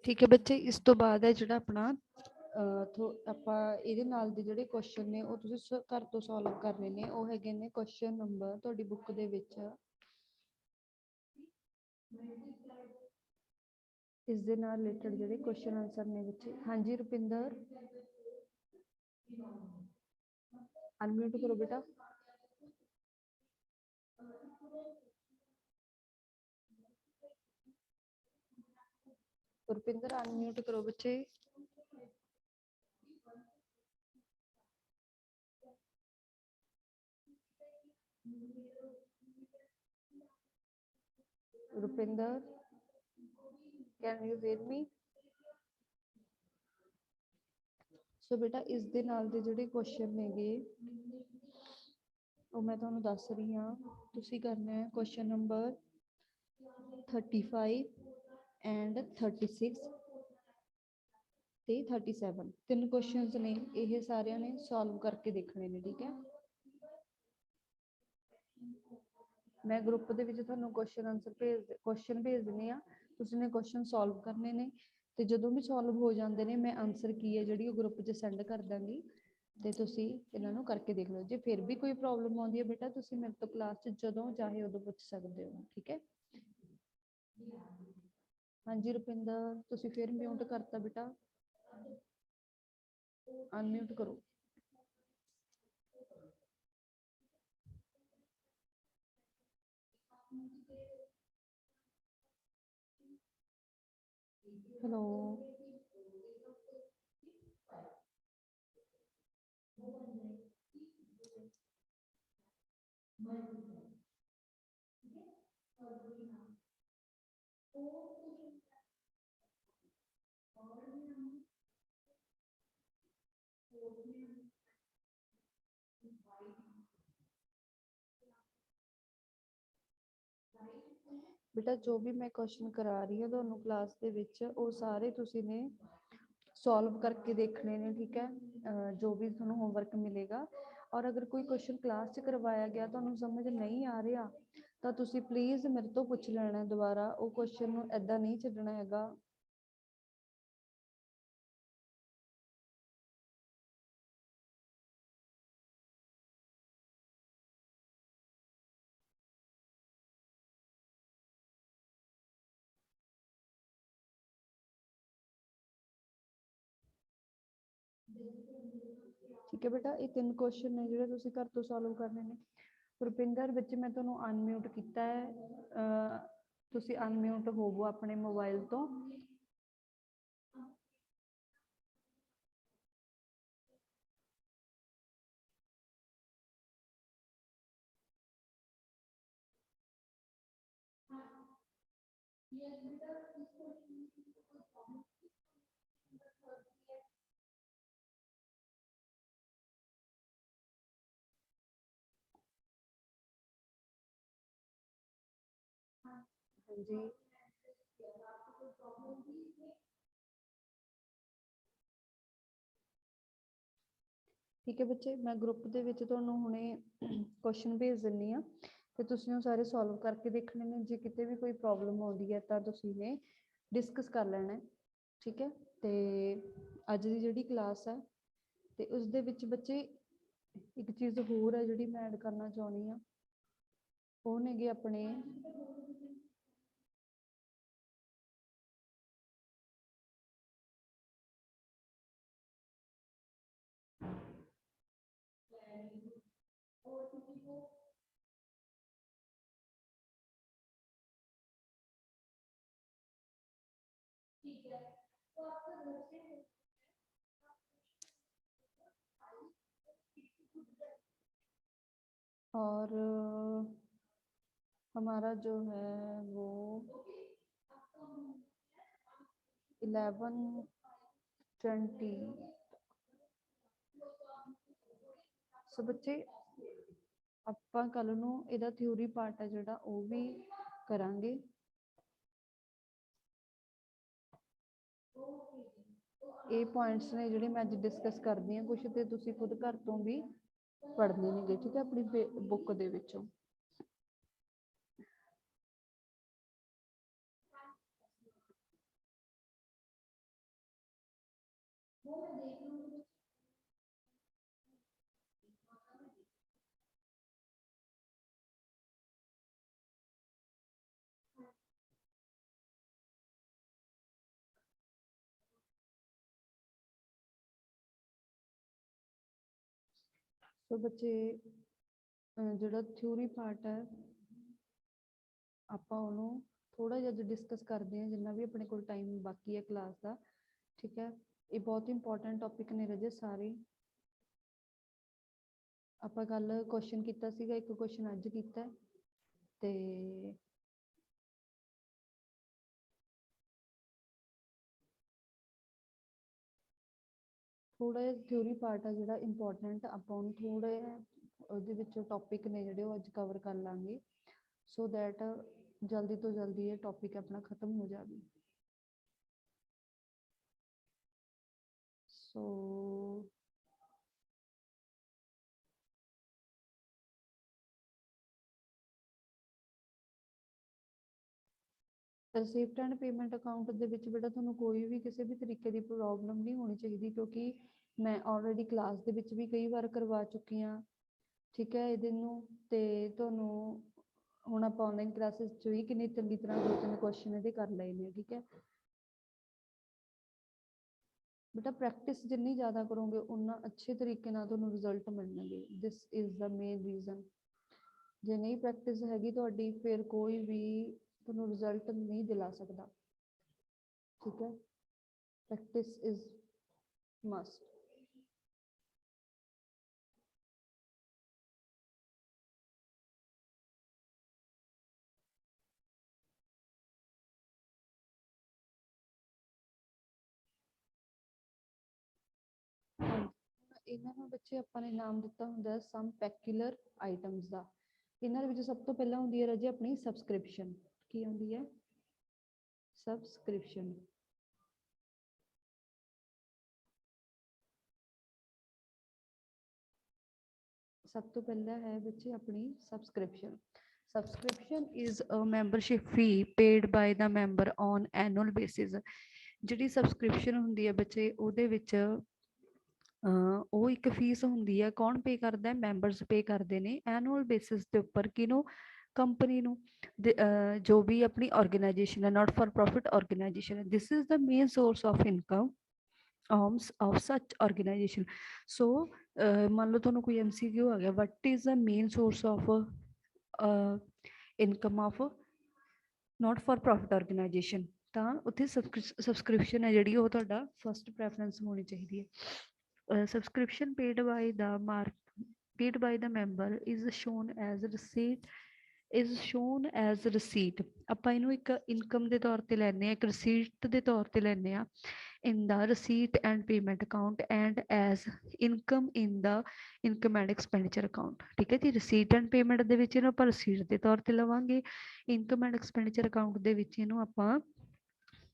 ठीक है बच्चे, इस तो बाद है ਜਿਹੜਾ ਆਪਣਾ ਆਪਾਂ ਇਹਦੇ ਨਾਲ ਦੇ ਜਿਹੜੇ ਕੁਐਸਚਨ ਨੇ ਉਹ ਤੁਸੀਂ ਘਰ ਤੋਂ ਸੋਲਵ ਕਰਨੇ ਨੇ। ਉਹ ਹੈਗੇ ਨੇ ਕੁਐਸਚਨ ਨੰਬਰ ਤੁਹਾਡੀ ਬੁੱਕ ਦੇ ਵਿੱਚ ਇਸ ਦੇ ਨਾਲ ਰਿਲੇਟਡ ਜਿਹੜੇ ਕੁਐਸਚਨ ਆਨਸਰ ਨੇ ਬੱਚੇ। ਹਾਂਜੀ ਰੁਪਿੰਦਰ, ਅਨਮਿਊਟ ਕਰੋ ਬੇਟਾ। रुपिंदर अनम्यूट करो बच्चे। Rupinder, can you hear me? So बेटा इस दे नाल दे जिहड़े क्वेश्चन नेगे ਉਹ मैं तुहानूं दस रही हाँ। तुसीं करना है क्वेश्चन नंबर 35 एंड 36 ते 37 तीन क्वेश्चन ने, ये सारे ने सॉल्व करके देखने ने। ठीक है, मैं ग्रुप दे विच तुहानूं क्वेश्चन आंसर क्वेश्चन भेज दिंदी हाँ। तुसीं ने क्वेश्चन सॉल्व करने ने ते जदों भी सॉल्व हो जाते हैं मैं आंसर की है जिहड़ी ग्रुप च सेंड कर दांगी ते तुसीं इन्हां नूं करके देख लो। जे फिर भी कोई प्रॉब्लम आउंदी है बेटा तुसीं मेरे तो क्लास च जदों चाहे उदों पुछ सकदे हो। ठीक है, हाँ जी रुपिंदर, तुसीं फिर म्यूट करता बेटा, अनम्यूट करो। हेलो, बेटा जो भी मैं क्वेश्चन करा रही हूँ ਤੁਹਾਨੂੰ क्लास ਦੇ ਵਿੱਚ ਉਹ ਸਾਰੇ ਤੁਸੀਂ ਨੇ सॉल्व करके देखने ने। ठीक है, जो भी ਤੁਹਾਨੂੰ होमवर्क मिलेगा और अगर कोई क्वेश्चन क्लास च करवाया गया ਤੁਹਾਨੂੰ समझ नहीं आ रहा ਤਾਂ ਤੁਸੀਂ प्लीज़ मेरे तो पूछ लेना दोबारा। वो क्वेश्चन ਨੂੰ ऐदा नहीं छड्डना हैगा। ठीक है बेटा, ये तीन क्वेश्चन ने जिहड़े तुसीं घर तो सॉल्व करने ने। रुपिंदर बच्चे मैं तुहानूं अनम्यूट किया है, तुसीं अनम्यूट होवो अपने मोबाइल तो। हाँ जी, ठीक है बच्चे, मैं ग्रुप के विच तुहानूं हुणे क्वेश्चन भेज दिंदी हाँ ते तुसीं वो सारे सॉल्व करके देखने ने। जे किते भी कोई प्रॉब्लम आउंदी है तां तुसीं ने डिस्कस कर लेना है। ठीक है, ते अज दी जिहड़ी क्लास है ते उस दे विच बच्चे एक चीज़ होर है जिहड़ी मैं ऐड करना चाहुंदी हाँ, वो नेगे अपने और हमारा जो है वो 11:20। सो बच्चे ਆਪਾਂ ਕੱਲ ਨੂੰ ਇਹਦਾ ਥਿਊਰੀ ਪਾर्ट है ਜਿਹੜਾ ਉਹ ਵੀ ਕਰਾਂਗੇ। ਇਹ ਪੁਆਇੰਟਸ ਨੇ ਜਿਹੜੇ ਮੈਂ ਅੱਜ ਡਿਸਕਸ ਕਰਦੀ ਹਾਂ ਕੁਛ ਤੇ ਤੁਸੀਂ ਖੁਦ ਘਰ ਤੋਂ ਵੀ ਪੜ੍ਹਨੇ ਨੇਗੇ। ਠੀਕ ਹੈ, ਆਪਣੀ ਬੁੱਕ ਦੇ ਵਿੱਚੋਂ। ਸੋ ਬੱਚੇ ਜਿਹੜਾ ਥਿਊਰੀ ਪਾਰਟ ਹੈ ਆਪਾਂ ਉਹਨੂੰ ਥੋੜਾ ਜਿਹਾ ਡਿਸਕਸ ਕਰਦੇ ਹਾਂ ਜਿੰਨਾ ਵੀ ਆਪਣੇ ਕੋਲ ਟਾਈਮ ਬਾਕੀ ਹੈ ਕਲਾਸ ਦਾ। ਠੀਕ ਹੈ, ਇਹ ਬਹੁਤ ਇੰਪੋਰਟੈਂਟ ਟੌਪਿਕ ਨੇ ਰਾਜੇ ਸਾਰੇ। ਆਪਾਂ ਕੱਲ ਕੁਐਸਚਨ ਕੀਤਾ ਸੀਗਾ, ਇੱਕ ਕੁਐਸਚਨ ਅੱਜ ਕੀਤਾ ਤੇ ਥੋੜਾ ਜਿਹਾ ਥਿਊਰੀ ਪਾਰਟ ਆ ਜਿਹੜਾ ਇੰਪੋਰਟੈਂਟ, ਆਪਾਂ ਉਹਨੂੰ ਥੋੜਾ ਜਿਹਾ ਉਹਦੇ ਵਿੱਚੋਂ ਟੌਪਿਕ ਨੇ ਜਿਹੜੇ ਉਹ ਅੱਜ ਕਵਰ ਕਰ ਲਾਂਗੇ ਸੋ ਦੈਟ ਜਲਦੀ ਤੋਂ ਜਲਦੀ ਇਹ ਟੌਪਿਕ ਆਪਣਾ ਖਤਮ ਹੋ ਜਾਵੇ। ਸੋ ਰਿਸੀਪਟ ਐਂਡ ਪੇਮੈਂਟ ਅਕਾਊਂਟ ਦੇ ਵਿੱਚ ਬੇਟਾ ਤੁਹਾਨੂੰ ਕੋਈ ਵੀ ਕਿਸੇ ਵੀ ਤਰੀਕੇ ਦੀ ਪ੍ਰੋਬਲਮ ਨਹੀਂ ਹੋਣੀ ਚਾਹੀਦੀ, ਕਿਉਂਕਿ ਮੈਂ ਆਲਰੇਡੀ ਕਲਾਸ ਦੇ ਵਿੱਚ ਵੀ ਕਈ ਵਾਰ ਕਰਵਾ ਚੁੱਕੀ ਹਾਂ। ਠੀਕ ਹੈ, ਇਹਦੇ ਨੂੰ ਤੇ ਤੁਹਾਨੂੰ ਹੁਣ ਆਪਾਂ ਆਨਲਾਈਨ ਕਲਾਸਿਸ 'ਚ ਵੀ ਕਿੰਨੀ ਚੰਗੀ ਤਰ੍ਹਾਂ 2-3 ਕੁਐਸਚਨ ਇਹਦੇ ਕਰ ਲਏ ਨੇ। ਠੀਕ ਹੈ ਬੇਟਾ, ਪ੍ਰੈਕਟਿਸ ਜਿੰਨੀ ਜ਼ਿਆਦਾ ਕਰੋਗੇ ਉਨਾ ਅੱਛੇ ਤਰੀਕੇ ਨਾਲ ਤੁਹਾਨੂੰ ਰਿਜ਼ਲਟ ਮਿਲਣਗੇ। This is the main reason. ਜੇ ਨਹੀਂ ਪ੍ਰੈਕਟਿਸ ਹੈਗੀ ਤੁਹਾਡੀ ਫਿਰ ਕੋਈ ਵੀ ਤੁਹਾਨੂੰ ਰਿਜ਼ਲਟ ਨਹੀਂ ਦਿਲਾ ਸਕਦਾ। ਠੀਕ ਹੈ, ਪ੍ਰੈਕਟਿਸ ਇਜ਼ ਮਸਟ। ਇਹਨਾਂ ਨੂੰ ਬੱਚੇ ਆਪਾਂ ਨੇ ਨਾਮ ਦਿੱਤਾ ਹੁੰਦਾ ਸਮ ਪੈਕੂਲਰ ਆਈਟਮਸ ਦਾ। ਇਹਨਾਂ ਦੇ ਵਿੱਚ ਸਭ ਤੋਂ ਪਹਿਲਾਂ ਹੁੰਦੀ ਹੈ ਰਾਜੇ ਆਪਣੀ ਸਬਸਕ੍ਰਿਪਸ਼ਨ। ਕੀ ਹੁੰਦੀ ਹੈ? ਸਬਸਕ੍ਰਿਪਸ਼ਨ। ਸਭ ਤੋਂ ਪਹਿਲਾਂ ਹੈ ਬੱਚੇ ਆਪਣੀ subscription. Subscription is a membership fee paid by the member on annual basis. ਜਿਹੜੀ ਸਬਸਕ੍ਰਿਪਸ਼ਨ ਹੁੰਦੀ ਹੈ ਬੱਚੇ ਉਹਦੇ ਵਿੱਚ ਉਹ ਇੱਕ ਫੀਸ ਹੁੰਦੀ ਹੈ। ਕੌਣ ਪੇ ਕਰਦਾ? ਮੈਂਬਰਸ ਪੇ ਕਰਦੇ ਨੇ ਐਨੂਅਲ ਬੇਸਿਸ ਦੇ ਉੱਪਰ। ਕਿਹਨੂੰ? ਕੰਪਨੀ ਨੂੰ। ਜੋ ਵੀ ਆਪਣੀ ਆਰਗੇਨਾਈਜੇਸ਼ਨ ਹੈ, ਨਾਟ ਫॉर प्रॉफिट ਆਰਗੇਨਾਈਜੇਸ਼ਨ ਹੈ। This is the main source of income of such organization। so ਮੰਨ ਲਓ ਤੁਹਾਨੂੰ ਕੋਈ MCQ ਆ ਗਿਆ, what is the main source of income of not for profit organization, ਤਾਂ ਉੱਥੇ ਸਬਸਕ੍ਰਿਪਸ਼ਨ ਹੈ ਜਿਹੜੀ ਉਹ ਤੁਹਾਡਾ ਫਸਟ ਪ੍ਰੈਫਰੈਂਸ ਹੋਣੀ ਚਾਹੀਦੀ ਹੈ। Subscription paid by the member is shown as receipt। ਆਪਾਂ ਇਹਨੂੰ ਇੱਕ ਇਨਕਮ ਦੇ ਤੌਰ ਤੇ ਲੈਂਦੇ ਹਾਂ, ਇੱਕ ਰਸੀਟ ਦੇ ਤੌਰ ਤੇ ਲੈਂਦੇ ਹਾਂ in the receipt and payment account and as income in the income and expenditure account। ਠੀਕ ਹੈ ਜੀ, receipt and payment ਦੇ ਵਿੱਚ ਇਹਨੂੰ ਆਪਾਂ ਰਸੀਟ ਦੇ ਤੌਰ ਤੇ ਲਵਾਂਗੇ, income and expenditure account ਦੇ ਵਿੱਚ ਇਹਨੂੰ ਆਪਾਂ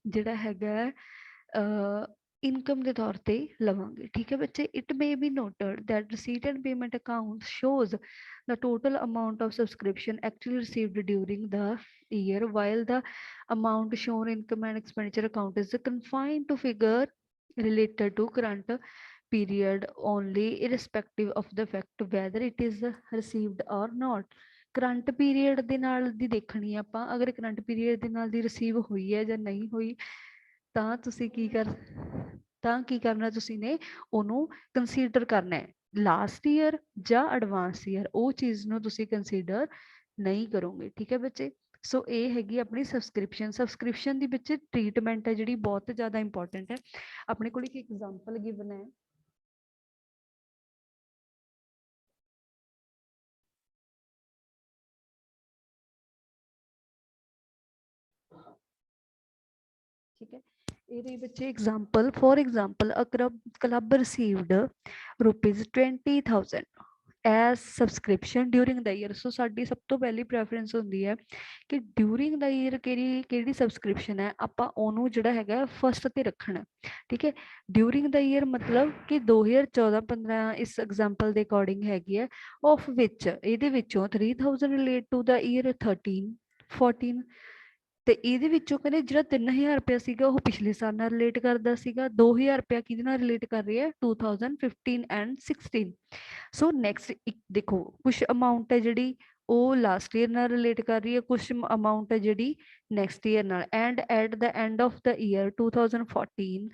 ਜਿਹੜਾ ਹੈਗਾ ਇਨਕਮ ਦੇ ਤੌਰ ਤੇ ਲਵਾਂਗੇ। ਠੀਕ ਹੈ ਬੱਚੇ, it may be noted that receipt and payment account shows the total amount of subscription actually received during the year, while the amount shown in income and expenditure account is confined to figure related to current period only, irrespective of the fact whether it is received or not। Current period ਦੇ ਨਾਲ ਦੀ ਦੇਖਣੀ ਆਪਾਂ, ਅਗਰ current period ਦੇ ਨਾਲ ਦੀ receive ਹੋਈ ਹੈ ਜਾਂ ਨਹੀਂ ਹੋਈ ਤਾਂ ਤੁਸੀਂ ਕੀ ਕਰਨਾ, ਤੁਸੀਂ ਨੇ ਉਹਨੂੰ ਕੰਸੀਡਰ ਕਰਨਾ ਹੈ ਲਾਸਟ ਈਅਰ ਜਾਂ ਐਡਵਾਂਸ ਈਅਰ। ਉਹ ਚੀਜ਼ ਨੂੰ ਤੁਸੀਂ ਕੰਸੀਡਰ ਨਹੀਂ ਕਰੋਗੇ। ਠੀਕ ਹੈ ਬੱਚੇ, ਸੋ ਇਹ ਹੈਗੀ ਆਪਣੀ ਸਬਸਕ੍ਰਿਪਸ਼ਨ ਦੀ ਵਿੱਚ ਟ੍ਰੀਟਮੈਂਟ ਹੈ ਜਿਹੜੀ ਬਹੁਤ ਜ਼ਿਆਦਾ ਇੰਪੋਰਟੈਂਟ ਹੈ। ਆਪਣੇ ਕੋਲ ਇੱਕ ਐਗਜ਼ਾਮਪਲ ਗਿਵਨ ਹੈ। ਠੀਕ ਹੈ, ਇਹਦੇ ਬੱਚੇ example, for example a club received ₹20,000 as subscription during the year। ਸੋ ਸਾਡੀ ਸਭ ਤੋਂ ਪਹਿਲੀ ਪ੍ਰੈਫਰੈਂਸ ਹੁੰਦੀ ਹੈ ਕਿ ਡਿਊਰਿੰਗ ਦਾ ਈਅਰ ਕਿਹੜੀ ਸਬਸਕ੍ਰਿਪਸ਼ਨ ਹੈ ਆਪਾਂ ਉਹਨੂੰ ਜਿਹੜਾ ਹੈਗਾ ਫਸਟ ਤੇ ਰੱਖਣਾ। ਠੀਕ ਹੈ, ਡਿਊਰਿੰਗ ਦਾ ਈਅਰ ਮਤਲਬ ਕਿ 2014-15 ਇਸ ਐਗਜ਼ਾਮਪਲ ਦੇ ਅਕੋਰਡਿੰਗ ਹੈਗੀ ਹੈ, ਆਫ ਵਿੱਚ ਇਹਦੇ ਵਿੱਚੋਂ 3000 ਰਿਲੇਟ ਟੂ ਦਾ ਈਅਰ 13-14 ਤੇ ਇਹਦੇ ਵਿੱਚੋਂ ਕਹਿੰਦੇ ਜਿਹੜਾ 3000 ਰੁਪਇਆ ਸੀਗਾ ਉਹ ਪਿਛਲੇ ਸਾਲ ਨਾਲ ਰਿਲੇਟ ਕਰਦਾ ਸੀਗਾ, 2000 ਰੁਪਇਆ ਕਿਹਦੇ ਨਾਲ ਰਿਲੇਟ ਕਰ ਰਿਹਾ 2015 ਐਂਡ 16। ਸੋ ਨੈਕਸਟ ਦੇਖੋ ਕੁਛ ਅਮਾਊਂਟ ਹੈ ਜਿਹੜੀ ਉਹ ਲਾਸਟ ਈਅਰ ਨਾਲ ਰਿਲੇਟ ਕਰ ਰਹੀ ਹੈ, ਕੁਛ ਅਮਾਊਂਟ ਹੈ ਜਿਹੜੀ ਨੈਕਸਟ ਈਅਰ ਨਾਲ। And at the end of the year 2014-15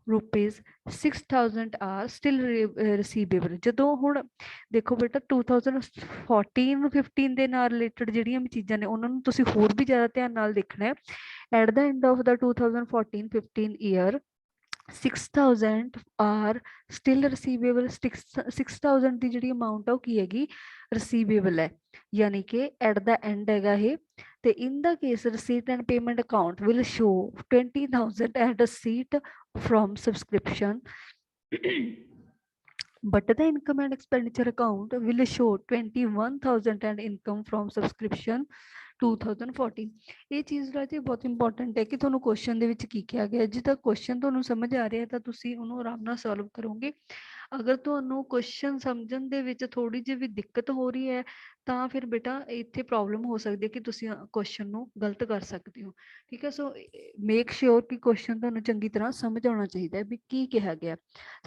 rupees 6000 are still receivable. ਜਦੋਂ ਹੁਣ ਦੇਖੋ ਬੇਟਾ 2014-15 ਦੇ ਨਾਲ ਰਿਲੇਟਡ ਜਿਹੜੀਆਂ ਵੀ ਚੀਜ਼ਾਂ ਨੇ ਉਹਨਾਂ ਨੂੰ ਤੁਸੀਂ ਹੋਰ ਵੀ ਜ਼ਿਆਦਾ ਧਿਆਨ ਨਾਲ ਦੇਖਣਾ ਹੈ। At the end of the 2014-15 year 6000 are still receivable. 6000 ਦੀ ਜਿਹੜੀ ਅਮਾਊਂਟ ਆ ਉਹ ਕੀ ਹੈਗੀ, ਰਿਸੀਵੇਬਲ ਹੈ, ਯਾਨੀ ਕਿ ਐਟ ਦਾ ਐਂਡ ਹੈਗਾ ਇਹ। ਤੇ ਇਨ ਦਾ case receipt and payment account will show 20,000 as receipt from subscription but the income and expenditure account will show 21,000 and income from subscription 2014। ਇਹ ਚੀਜ਼ ਰਾਜੇ ਬਹੁਤ ਇੰਪੋਰਟੈਂਟ ਹੈ ਕਿ ਤੁਹਾਨੂੰ ਕੁਐਸਚਨ ਦੇ ਵਿੱਚ ਕੀ ਕਿਹਾ ਗਿਆ। ਜੇ ਤਾਂ ਕੁਐਸਚਨ ਤੁਹਾਨੂੰ ਸਮਝ ਆ ਰਿਹਾ ਤਾਂ ਤੁਸੀਂ ਉਹਨੂੰ ਆਰਾਮ ਨਾਲ ਸੋਲਵ ਕਰੋਗੇ। ਅਗਰ ਤੁਹਾਨੂੰ ਕੁਐਸਚਨ ਸਮਝਣ ਦੇ ਵਿੱਚ ਥੋੜੀ ਜਿਹੀ ਵੀ ਦਿੱਕਤ ਹੋ ਰਹੀ ਹੈ ਤਾਂ ਫਿਰ ਬੇਟਾ ਇੱਥੇ ਪ੍ਰੋਬਲਮ ਹੋ ਸਕਦੀ ਹੈ ਕਿ ਤੁਸੀਂ ਕੁਐਸਚਨ ਨੂੰ ਗਲਤ ਕਰ ਸਕਦੇ ਹੋ। ਠੀਕ ਹੈ, ਸੋ ਮੇਕ ਸ਼ੋਰ ਕਿ ਕੁਐਸਚਨ ਤੁਹਾਨੂੰ ਚੰਗੀ ਤਰ੍ਹਾਂ ਸਮਝ ਆਉਣਾ ਚਾਹੀਦਾ ਹੈ ਵੀ ਕੀ ਕਿਹਾ ਗਿਆ।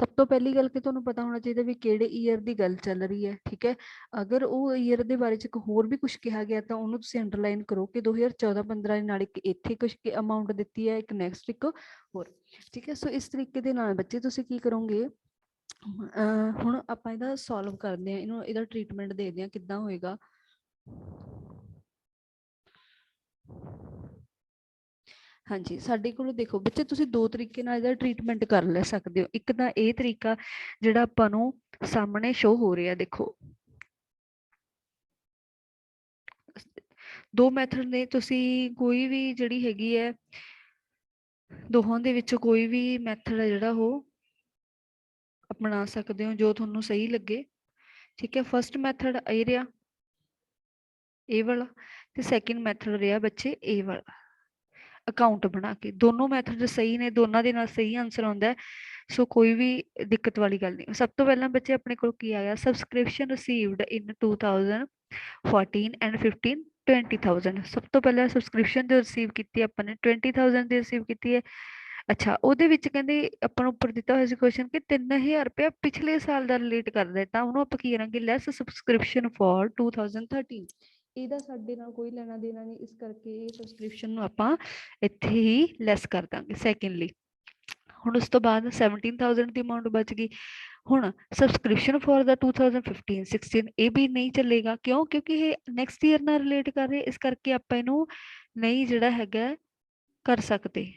ਸਭ ਤੋਂ ਪਹਿਲੀ ਗੱਲ ਕਿ ਤੁਹਾਨੂੰ ਪਤਾ ਹੋਣਾ ਚਾਹੀਦਾ ਵੀ ਕਿਹੜੇ ਈਅਰ ਦੀ ਗੱਲ ਚੱਲ ਰਹੀ ਹੈ। ਠੀਕ ਹੈ, ਅਗਰ ਉਹ ਈਅਰ ਦੇ ਬਾਰੇ ਚ ਇੱਕ ਹੋਰ ਵੀ ਕੁਝ ਕਿਹਾ ਗਿਆ ਤਾਂ ਉਹਨੂੰ ਤੁਸੀਂ ਅੰਡਰਲਾਈਨ ਕਰੋ ਕਿ 2014-15 ਦੇ ਨਾਲ ਇੱਕ ਇੱਥੇ ਕੁਝ ਅਮਾਊਂਟ ਦਿੱਤੀ ਹੈ, ਇੱਕ ਨੈਕਸਟ ਇੱਕ ਹੋਰ। ਠੀਕ ਹੈ, ਸੋ ਇਸ ਤਰੀਕੇ ਦੇ ਨਾਲ ਬੱਚੇ ਤੁਸੀਂ ਕੀ ਕਰੋਗੇ, ਹੁਣ ਆਪਾਂ ਇਹਦਾ ਸੋਲਵ ਕਰਦੇ ਹਾਂ, ਇਹਨੂੰ ਇਹਦਾ ਟ੍ਰੀਟਮੈਂਟ ਦੇਖਦੇ ਹਾਂ ਕਿੱਦਾਂ ਹੋਏਗਾ। ਹਾਂਜੀ, ਸਾਡੇ ਕੋਲ ਦੇਖੋ ਬੱਚੇ ਤੁਸੀਂ ਦੋ ਤਰੀਕੇ ਨਾਲ ਇਹਦਾ ਟ੍ਰੀਟਮੈਂਟ ਕਰ ਲੈ ਸਕਦੇ ਹੋ। ਇੱਕ ਤਾਂ ਇਹ ਤਰੀਕਾ ਜਿਹੜਾ ਆਪਾਂ ਨੂੰ ਸਾਹਮਣੇ ਸ਼ੋ ਹੋ ਰਿਹਾ, ਦੇਖੋ ਦੋ ਮੈਥਡ ਨੇ, ਤੁਸੀਂ ਕੋਈ ਵੀ ਜਿਹੜੀ ਹੈਗੀ ਹੈ ਦੋਹਾਂ ਦੇ ਵਿੱਚੋਂ ਕੋਈ ਵੀ ਮੈਥਡ ਹੈ ਜਿਹੜਾ ਉਹ ਅਪਣਾ ਸਕਦੇ ਹੋ ਜੋ ਤੁਹਾਨੂੰ ਸਹੀ ਲੱਗੇ। ਠੀਕ ਹੈ, ਫਸਟ ਮੈਥਡ ਇਹ ਰਿਹਾ ਇਹ ਵਾਲਾ, ਤੇ ਸੈਕਿੰਡ ਮੈਥਡ ਰਿਹਾ ਬੱਚੇ ਇਹ ਵਾਲਾ ਅਕਾਊਂਟ ਬਣਾ ਕੇ। ਦੋਨੋਂ ਮੈਥਡ ਸਹੀ ਨੇ, ਦੋਨਾਂ ਦੇ ਨਾਲ ਸਹੀ ਆਂਸਰ ਆਉਂਦਾ ਹੈ, ਸੋ ਕੋਈ ਵੀ ਦਿੱਕਤ ਵਾਲੀ ਗੱਲ ਨਹੀਂ। ਸਭ ਤੋਂ ਪਹਿਲਾਂ ਬੱਚੇ ਆਪਣੇ ਕੋਲ ਕੀ ਆਇਆ, ਸਬਸਕ੍ਰਿਪਸ਼ਨ ਰਿਸੀਵਡ ਇਨ 2014 ਐਂਡ 15 20,000। ਸਭ ਤੋਂ ਪਹਿਲਾਂ ਸਬਸਕ੍ਰਿਪਸ਼ਨ ਜੋ ਰਿਸੀਵ ਕੀਤੀ ਆਪਾਂ ਨੇ 20,000 ਦੀ ਰਿਸੀਵ ਕੀਤੀ ਹੈ। ਅੱਛਾ, ਉਹਦੇ ਵਿੱਚ ਕਹਿੰਦੇ ਆਪਾਂ ਨੂੰ ਉੱਪਰ ਦਿੱਤਾ ਹੋਇਆ ਸੀ ਕੁਐਸਚਨ ਕਿ 3000 ਰੁਪਇਆ ਪਿਛਲੇ ਸਾਲ ਦਾ ਰਿਲੇਟ ਕਰਦਾ ਹੈ, ਤਾਂ ਉਹਨੂੰ ਆਪਾਂ ਕੀ ਕਰਾਂਗੇ, ਲੈਸ ਸਬਸਕ੍ਰਿਪਸ਼ਨ ਫॉर 2013। ਇਹਦਾ ਸਾਡੇ ਨਾਲ ਕੋਈ ਲੈਣਾ ਦੇਣਾ ਨਹੀਂ, ਇਸ ਕਰਕੇ ਇਹ ਸਬਸਕ੍ਰਿਪਸ਼ਨ ਨੂੰ ਆਪਾਂ ਇੱਥੇ ਹੀ ਲੈਸ ਕਰ ਦਾਂਗੇ ਸੈਕਿੰਡਲੀ। ਹੁਣ ਉਸ ਤੋਂ ਬਾਅਦ 17,000 ਦੀ ਅਮਾਊਂਟ ਬਚ ਗਈ। ਹੁਣ ਸਬਸਕ੍ਰਿਪਸ਼ਨ ਫॉर ਦਾ 2015-16 ਇਹ ਵੀ ਨਹੀਂ ਚੱਲੇਗਾ, ਕਿਉਂ, ਕਿਉਂਕਿ ਇਹ ਨੈਕਸਟ ਈਅਰ ਨਾਲ ਰਿਲੇਟ ਕਰ ਰਹੇ, ਇਸ ਕਰਕੇ ਆਪਾਂ ਇਹਨੂੰ ਨਹੀਂ ਜਿਹੜਾ ਹੈਗਾ ਕਰ ਸਕਦੇ।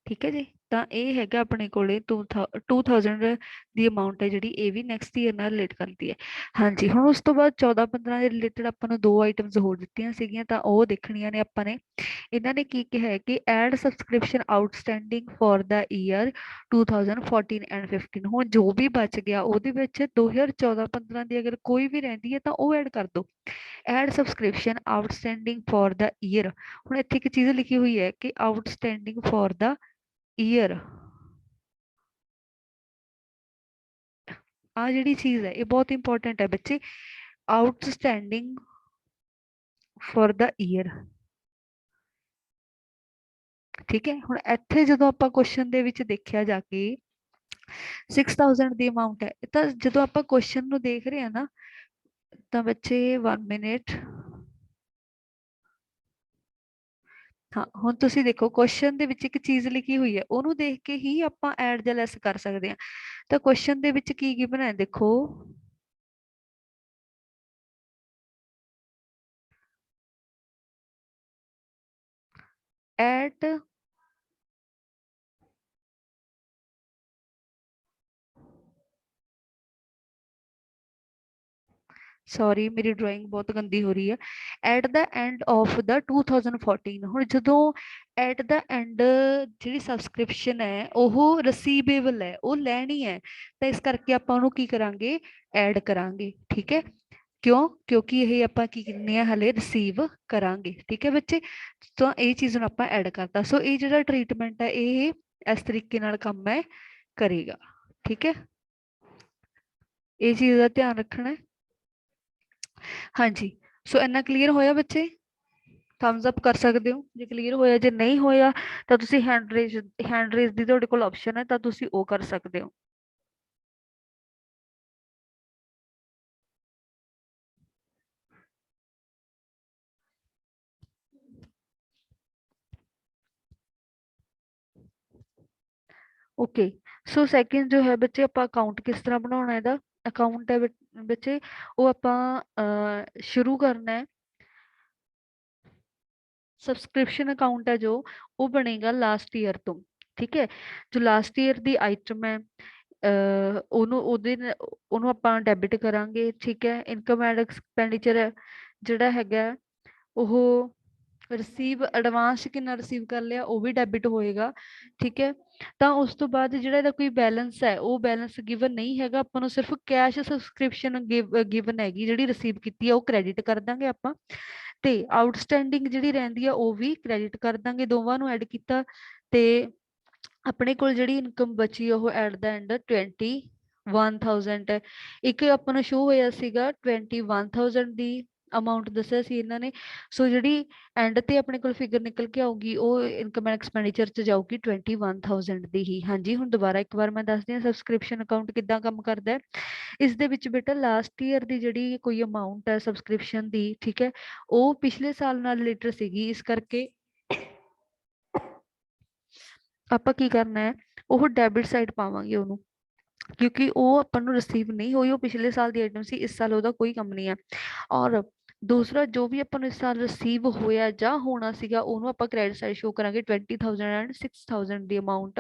ਠੀਕ ਹੈ ਜੀ, ਤਾਂ ਇਹ ਹੈਗਾ ਆਪਣੇ ਕੋਲੇ 2000 ਦੀ ਅਮਾਊਂਟ ਹੈ ਜਿਹੜੀ ਇਹ ਵੀ ਨੈਕਸਟ ਈਅਰ ਨਾਲ ਰਿਲੇਟ ਕਰਦੀ ਹੈ। ਹਾਂਜੀ, ਹੁਣ ਉਸ ਤੋਂ ਬਾਅਦ 14-15 ਦੇ ਰਿਲੇਟਡ ਆਪਾਂ ਨੂੰ ਦੋ ਆਈਟਮਸ ਹੋਰ ਦਿੱਤੀਆਂ ਸੀਗੀਆਂ, ਤਾਂ ਉਹ ਦੇਖਣੀਆਂ ਨੇ ਆਪਾਂ ਨੇ। ਇਹਨਾਂ ਨੇ ਕੀ ਕਿਹਾ ਹੈ ਕਿ add subscription outstanding for the year 2014 and 15। ਹੁਣ ਜੋ ਵੀ ਬਚ ਗਿਆ ਉਹਦੇ ਵਿੱਚ 2014-15 ਦੀ ਅਗਰ ਕੋਈ ਵੀ ਰਹਿੰਦੀ ਹੈ ਤਾਂ ਉਹ ਐਡ ਕਰ ਦਿਓ। Add subscription outstanding for the year. ਹੁਣ ਇੱਥੇ ਇੱਕ ਚੀਜ਼ ਲਿਖੀ ਹੋਈ ਹੈ ਕਿ ਆਊਟਸਟੈਂਡਿੰਗ ਫॉर ਦਾ ਈਅਰ, ਆ ਜਿਹੜੀ ਚੀਜ਼ ਹੈ ਇਹ ਬਹੁਤ ਇੰਪੋਰਟੈਂਟ ਹੈ ਬੱਚੇ, ਆਊਟਸਟੈਂਡਿੰਗ ਫॉर ਦਾ ਈਅਰ। ਠੀਕ ਹੈ, ਹੁਣ ਇੱਥੇ ਜਦੋਂ ਆਪਾਂ ਕੁਐਸਚਨ ਦੇ ਵਿੱਚ ਦੇਖਿਆ ਜਾ ਕੇ 6000 ਦੀ ਅਮਾਊਂਟ ਹੈ, ਤਾਂ ਜਦੋਂ ਆਪਾਂ ਕੁਐਸਚਨ ਨੂੰ ਦੇਖ ਰਹੇ ਹਾਂ ਨਾ ਤਾਂ ਬੱਚੇ 1 ਮਿੰਟ, ਹਾਂ ਹੁਣ ਤੁਸੀਂ ਦੇਖੋ ਕੁਐਸਚਨ ਦੇ ਵਿੱਚ ਇੱਕ ਚੀਜ਼ ਲਿਖੀ ਹੋਈ ਹੈ, ਉਹਨੂੰ ਦੇਖ ਕੇ ਹੀ ਆਪਾਂ ਐਡ ਜਾਂ ਲੈਸ ਕਰ ਸਕਦੇ ਹਾਂ। ਤਾਂ ਕੁਐਸਚਨ ਦੇ ਵਿੱਚ ਕੀ ਕੀ ਬਣਾਇਆ ਦੇਖੋ, ਐਟ ਸੌਰੀ ਮੇਰੀ ਡਰਾਇੰਗ ਬਹੁਤ ਗੰਦੀ ਹੋ ਰਹੀ ਹੈ। ਐਟ ਦਾ ਐਂਡ ਆਫ ਦਾ 2014, ਹੁਣ ਜਦੋਂ ਐਟ ਦਾ ਐਂਡ ਜਿਹੜੀ ਸਬਸਕ੍ਰਿਪਸ਼ਨ ਹੈ ਉਹ ਰਿਸੀਵੇਬਲ ਹੈ, ਉਹ ਲੈਣੀ ਹੈ, ਤਾਂ ਇਸ ਕਰਕੇ ਆਪਾਂ ਉਹਨੂੰ ਕੀ ਕਰਾਂਗੇ, ਐਡ ਕਰਾਂਗੇ। ਠੀਕ ਹੈ, ਕਿਉਂ, ਕਿਉਂਕਿ ਇਹ ਆਪਾਂ ਕੀ ਕਰਨੀ ਹੈ, ਹਲੇ ਰਿਸੀਵ ਕਰਾਂਗੇ। ਠੀਕ ਹੈ ਬੱਚੇ, ਤਾਂ ਇਹ ਚੀਜ਼ ਨੂੰ ਆਪਾਂ ਐਡ ਕਰਤਾ। ਸੋ ਇਹ ਜਿਹੜਾ ਟ੍ਰੀਟਮੈਂਟ ਹੈ ਇਹ ਇਸ ਤਰੀਕੇ ਨਾਲ ਕੰਮ ਹੈ ਕਰੇਗਾ। ਠੀਕ ਹੈ, ਇਹ ਚੀਜ਼ ਦਾ ਧਿਆਨ ਰੱਖਣਾ ਹੈ। ਹਾਂਜੀ, ਸੋ ਇੰਨਾ ਕਲੀਅਰ ਹੋਇਆ ਬੱਚੇ, ਥੰਬਸ ਅਪ ਕਰ ਸਕਦੇ ਹੋ ਜੇ ਕਲੀਅਰ ਹੋਇਆ। ਜੇ ਨਹੀਂ ਹੋਇਆ ਤਾਂ ਤੁਸੀਂ ਹੈਂਡ ਰੇਜ਼ ਦੀ ਤੁਹਾਡੇ ਕੋਲ ਆਪਸ਼ਨ ਹੈ, ਤਾਂ ਤੁਸੀਂ ਉਹ ਕਰ ਸਕਦੇ ਹੋ। ਓਕੇ, ਸੋ ਸੈਕਿੰਡ ਜੋ ਹੈ ਬੱਚੇ, ਆਪਾਂ ਅਕਾਊਂਟ ਕਿਸ ਤਰ੍ਹਾਂ ਬਣਾਉਣਾ ਇਹਦਾ। ਅਕਾਊਂਟ ਹੈ ਬੱਚੇ, ਉਹ ਆਪਾਂ ਸ਼ੁਰੂ ਕਰਨਾ ਹੈ। ਸਬਸਕ੍ਰਿਪਸ਼ਨ ਅਕਾਊਂਟ ਹੈ ਜੋ, ਉਹ ਬਣੇਗਾ ਲਾਸਟ ਈਅਰ ਤੋਂ। ਠੀਕ ਹੈ, ਜੋ ਲਾਸਟ ਈਅਰ ਦੀ ਆਈਟਮ ਹੈ ਉਹਨੂੰ ਆਪਾਂ ਡੈਬਿਟ ਕਰਾਂਗੇ। ਠੀਕ ਹੈ, ਇਨਕਮ ਐਂਡ ਐਕਸਪੈਂਡੀਚਰ ਜਿਹੜਾ ਹੈਗਾ ਉਹ ਰਿਸੀਵ, ਐਡਵਾਂਸ ਕਿੰਨਾ ਰਿਸੀਵ ਕਰ ਲਿਆ ਉਹ ਵੀ ਡੈਬਿਟ ਹੋਏਗਾ। ਠੀਕ ਹੈ, ਤਾਂ ਉਸ ਤੋਂ ਬਾਅਦ ਜਿਹੜਾ ਇਹਦਾ ਕੋਈ ਬੈਲੈਂਸ ਹੈ, ਉਹ ਬੈਲੈਂਸ ਗਿਵਨ ਨਹੀਂ ਹੈਗਾ, ਆਪਾਂ ਨੂੰ ਸਿਰਫ ਕੈਸ਼ ਸਬਸਕ੍ਰਿਪਸ਼ਨ ਗਿਵਨ ਹੈਗੀ ਜਿਹੜੀ ਰਿਸੀਵ ਕੀਤੀ ਹੈ, ਉਹ ਕ੍ਰੈਡਿਟ ਕਰ ਦਾਂਗੇ ਆਪਾਂ। ਤੇ ਆਊਟਸਟੈਂਡਿੰਗ ਜਿਹੜੀ ਰਹਿੰਦੀ ਆ ਉਹ ਵੀ ਕ੍ਰੈਡਿਟ ਕਰ ਦਾਂਗੇ, ਦੋਵਾਂ ਨੂੰ ਐਡ ਕੀਤਾ। ਤੇ ਆਪਣੇ ਕੋਲ ਜਿਹੜੀ ਇਨਕਮ ਬਚੀ ਉਹ ਐਟ ਦਾ ਐਂਡ 21,000 ਹੈ। ਇੱਕ ਆਪਾਂ ਨੂੰ ਸ਼ੋ ਹੋਇਆ ਸੀਗਾ 21,000 ਦੀ ਅਮਾਊਂਟ ਦੱਸਿਆ ਸੀ ਇਹਨਾਂ ਨੇ। ਸੋ ਜਿਹੜੀ ਐਂਡ ਤੇ ਆਪਣੇ ਕੋਲ ਫਿਗਰ ਨਿਕਲ ਕੇ ਆਊਗੀ ਉਹ ਇਨਕਮ ਐਂਡ ਐਕਸਪੈਂਡੀਚਰ ਚ ਜਾਊਗੀ 21,000 ਦੀ ਹੀ। ਹਾਂਜੀ, ਹੁਣ ਦੁਬਾਰਾ ਇੱਕ ਵਾਰ ਮੈਂ ਦੱਸਦੀ ਹਾਂ ਸਬਸਕ੍ਰਿਪਸ਼ਨ ਅਕਾਊਂਟ ਕਿੱਦਾਂ ਕੰਮ ਕਰਦਾ ਹੈ। ਇਸ ਦੇ ਵਿੱਚ ਬੇਟਾ ਲਾਸਟ ਈਅਰ ਦੀ ਜਿਹੜੀ ਕੋਈ ਅਮਾਊਂਟ ਹੈ ਸਬਸਕ੍ਰਿਪਸ਼ਨ ਦੀ, ਠੀਕ ਹੈ, ਉਹ ਪਿਛਲੇ ਸਾਲ ਨਾਲ ਰਿਲੇਟਡ ਸੀਗੀ, ਇਸ ਕਰਕੇ ਆਪਾਂ ਕੀ ਕਰਨਾ ਹੈ, ਉਹ ਡੈਬਿਟ ਸਾਈਡ ਪਾਵਾਂਗੇ ਉਹਨੂੰ, ਕਿਉਂਕਿ ਉਹ ਆਪਾਂ ਨੂੰ ਰਿਸੀਵ ਨਹੀਂ ਹੋਈ, ਉਹ ਪਿਛਲੇ ਸਾਲ ਦੀ ਆਈਟਮ ਸੀ, ਇਸ ਸਾਲ ਉਹਦਾ ਕੋਈ ਕੰਮ ਨਹੀਂ ਹੈ। ਔਰ ਦੂਸਰਾ, ਜੋ ਵੀ ਆਪਾਂ ਨੂੰ ਇਸ ਸਾਲ ਰਿਸੀਵ ਹੋਇਆ ਜਾਂ ਹੋਣਾ ਸੀਗਾ ਉਹਨੂੰ ਆਪਾਂ ਕ੍ਰੈਡਿਟ ਸਾਈਡ ਸ਼ੋ ਕਰਾਂਗੇ 20,000 ਐਂਡ 6,000 ਦੀ ਅਮਾਊਂਟ।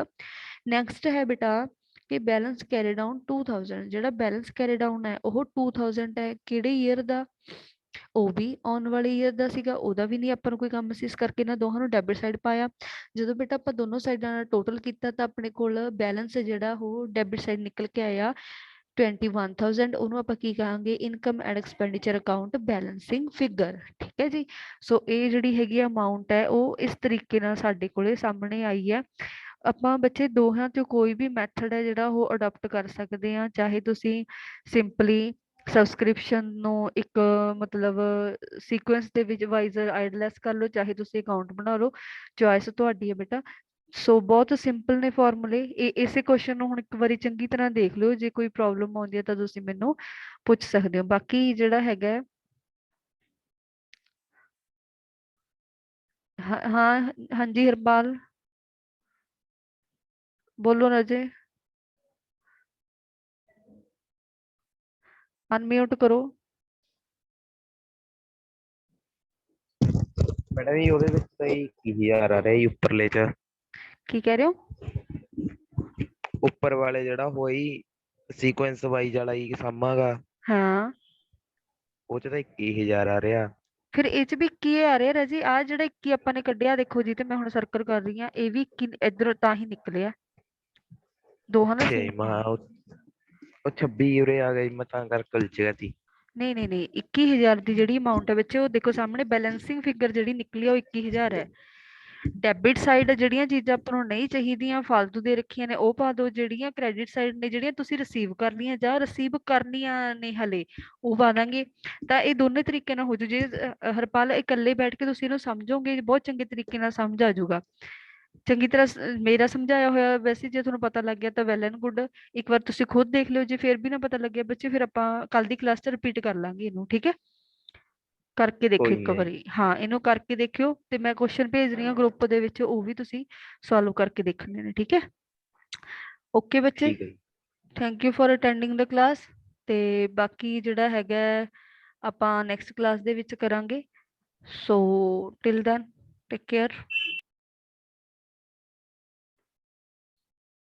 ਨੈਕਸਟ ਹੈ ਬੇਟਾ ਕਿ ਬੈਲੈਂਸ ਕੈਰੀ ਡਾਊਨ 2,000, ਜਿਹੜਾ ਬੈਲੈਂਸ ਕੈਰੀ ਡਾਊਨ ਹੈ ਉਹ 2,000 ਹੈ, ਕਿਹੜੇ ਈਅਰ ਦਾ, ਉਹ ਵੀ ਆਉਣ ਵਾਲੇ ਈਅਰ ਦਾ ਸੀਗਾ, ਉਹਦਾ ਵੀ ਨਹੀਂ ਆਪਾਂ ਨੂੰ ਕੋਈ ਕੰਮ ਸੀ, ਇਸ ਕਰਕੇ ਇਹਨਾਂ ਦੋਹਾਂ ਨੂੰ ਡੈਬਿਟ ਸਾਈਡ ਪਾਇਆ। ਜਦੋਂ ਬੇਟਾ ਆਪਾਂ ਦੋਨੋਂ ਸਾਈਡਾਂ ਨਾਲ ਟੋਟਲ ਕੀਤਾ ਤਾਂ ਆਪਣੇ ਕੋਲ ਬੈਲੈਂਸ ਜਿਹੜਾ ਉਹ ਡੈਬਿਟ ਸਾਈਡ ਨਿਕਲ ਕੇ ਆਇਆ 21,000, ਉਹਨੂੰ ਆਪਾਂ ਕੀ ਕਹਾਂਗੇ, income and expenditure account balancing figure. ਠੀਕ ਹੈ ਜੀ, ਸੋ ਇਹ ਜਿਹੜੀ ਹੈਗੀ ਅਮਾਊਂਟ ਹੈ ਉਹ ਇਸ ਤਰੀਕੇ ਨਾਲ ਸਾਡੇ ਕੋਲੇ ਸਾਹਮਣੇ ਆਈ ਹੈ। ਆਪਾਂ ਬੱਚੇ ਦੋਹਾਂ ਚੋਂ ਕੋਈ ਵੀ ਮੈਥਡ ਹੈ ਜਿਹੜਾ ਉਹ ਅਡਾਪਟ ਕਰ ਸਕਦੇ ਆ, ਚਾਹੇ ਤੁਸੀਂ ਸਿੰਪਲੀ ਸਬਸਕ੍ਰਿਪਸ਼ਨ ਨੂੰ ਇੱਕ ਮਤਲਬ ਸੀਕੁਐਂਸ ਦੇ ਵਿੱਚ ਵਾਈਜ਼ ਆਈਡਲੈਸ ਕਰ ਲਓ, ਚਾਹੇ ਤੁਸੀਂ ਅਕਾਊਂਟ ਬਣਾ ਲਓ, ਚੋਇਸ ਤੁਹਾਡੀ ਹੈ ਬੇਟਾ। ਸੋ ਬਹੁਤ ਸਿੰਪਲ ਨੇ ਫਾਰਮੂਲੇ। ਇਸੇ ਕੁਐਸਚਨ ਨੂੰ ਹੁਣ ਇੱਕ ਵਾਰੀ ਚੰਗੀ ਤਰ੍ਹਾਂ ਦੇਖ ਲਿਓ, ਜੇ ਕੋਈ ਪ੍ਰੋਬਲਮ ਆਉਂਦੀ ਹੈ ਤਾਂ ਤੁਸੀਂ ਮੈਨੂੰ ਪੁੱਛ ਸਕਦੇ ਹੋ। ਬਾਕੀ ਜਿਹੜਾ ਹੈਗਾ ਹਾਂ ਹਾਂਜੀ ਹਰਪਾਲ, ਬੋਲੋ ਰਾਜੇ, ਅਨਮਿਊਟ ਕਰੋ। ਮੈਡਮ ਜੀ ਉਹਦੇ ਵਿੱਚ ਤਾਂ 21,000 ਆ ਰਿਹਾ ਜੀ ਉੱਪਰਲੇ ਚ। ਕੀ ਕਹਿ ਰਹੇ ਹੋ? ਉੱਪਰ ਵਾਲੇ ਜਿਹੜਾ ਹੋਈ ਸੀਕੁਐਂਸ ਵਾਈਜ਼ ਵਾਲਾ ਹੀ ਸਮਾਂਗਾ, ਹਾਂ, ਉਹ ਚ ਤਾਂ 21,000 ਆ ਰਿਹਾ। ਫਿਰ ਇਹ ਚ ਵੀ 21 ਆ ਰਿਹਾ ਰਾਜੀ, ਆ ਜਿਹੜਾ 21 ਆਪਾਂ ਨੇ ਕੱਢਿਆ ਦੇਖੋ ਜੀ, ਤੇ ਮੈਂ ਹੁਣ ਸਰਕਲ ਕਰ ਰਹੀ ਹਾਂ, ਇਹ ਵੀ 21 ਇੱਧਰੋਂ ਤਾਂ ਹੀ ਨਿਕਲਿਆ, ਦੋਹਾਂ ਦਾ ਅੱਛਾ ਜੀ, ਸੇਮ। ਉਹ 26 ਉਰੇ ਆ ਗਈ, ਮੈਂ ਤਾਂ ਕਰਕੇ ਉਲਝ ਸੀ। ਨਹੀਂ ਨਹੀਂ ਨਹੀਂ, 21,000 ਦੀ ਜਿਹੜੀ ਅਮਾਊਂਟ ਹੈ ਬੱਚੇ, ਉਹ ਦੇਖੋ ਸਾਹਮਣੇ ਬੈਲੈਂਸਿੰਗ ਫਿਗਰ ਜਿਹੜੀ ਨਿਕਲੀ ਆ ਉਹ 21,000 ਹੈ। ਡੈਬਿਟ ਸਾਈਡ ਜਿਹੜੀਆਂ ਚੀਜ਼ਾਂ ਆਪਾਂ ਨੂੰ ਨਹੀਂ ਚਾਹੀਦੀਆਂ ਫਾਲਤੂ ਦੇ ਰੱਖੀਆਂ ਨੇ ਉਹ ਪਾ ਦਿਓ, ਜਿਹੜੀਆਂ ਕ੍ਰੈਡਿਟ ਸਾਈਡ ਨੇ ਜਿਹੜੀਆਂ ਤੁਸੀਂ ਰਿਸੀਵ ਕਰਨੀਆਂ ਜਾਂ ਰਿਸੀਵ ਕਰਨੀਆਂ ਨੇ ਹਲੇ, ਉਹ ਪਾ ਦਾਂਗੇ। ਤਾਂ ਇਹ ਦੋਨੇ ਤਰੀਕੇ ਨਾਲ ਹੋ ਜੂ। ਜੇ ਹਰਪਾਲ ਇਕੱਲੇ ਬੈਠ ਕੇ ਤੁਸੀਂ ਇਹਨੂੰ ਸਮਝੋਗੇ ਬਹੁਤ ਚੰਗੇ ਤਰੀਕੇ ਨਾਲ ਸਮਝ ਆ ਜਾਊਗਾ। ਚੰਗੀ ਤਰ੍ਹਾਂ ਮੇਰਾ ਸਮਝਾਇਆ ਹੋਇਆ ਵੈਸੇ ਜੇ ਤੁਹਾਨੂੰ ਪਤਾ ਲੱਗ ਗਿਆ ਤਾਂ ਵੈਲ ਐਂਡ ਗੁੱਡ, ਇੱਕ ਵਾਰ ਤੁਸੀਂ ਖੁਦ ਦੇਖ ਲਿਓ, ਜੇ ਫਿਰ ਵੀ ਨਾ ਪਤਾ ਲੱਗਿਆ ਬੱਚੇ ਫਿਰ ਆਪਾਂ ਕੱਲ ਦੀ ਕਲਾਸ 'ਚ ਰਿਪੀਟ ਕਰ ਲਾਂਗੇ ਇਹਨੂੰ। ਠੀਕ ਹੈ, ਕਰਕੇ ਦੇਖਿਓ ਕੋਈ ਇੱਕ ਨਹੀਂ। ਵਾਰੀ, ਹਾਂ ਇਹਨੂੰ ਕਰਕੇ ਦੇਖਿਓ, ਤੇ ਮੈਂ ਕੁਐਸਚਨ ਭੇਜ ਰਹੀ ਹਾਂ ਗਰੁੱਪ ਦੇ ਵਿੱਚ, ਉਹ ਵੀ ਤੁਸੀਂ ਸੋਲਵ ਕਰਕੇ ਦੇਖਣੇ ਨੇ। ਠੀਕ ਹੈ, ਓਕੇ ਬੱਚੇ, ਠੀਕ ਹੈ ਜੀ। Thank you for attending the class. ਤੇ ਬਾਕੀ ਜਿਹੜਾ ਹੈਗਾ ਆਪਾਂ ਨੈਕਸਟ ਕਲਾਸ ਦੇ ਵਿੱਚ ਕਰਾਂਗੇ। ਸੋ ਟਿਲ ਦੈਨ ਟੇਕ ਕੇਅਰ।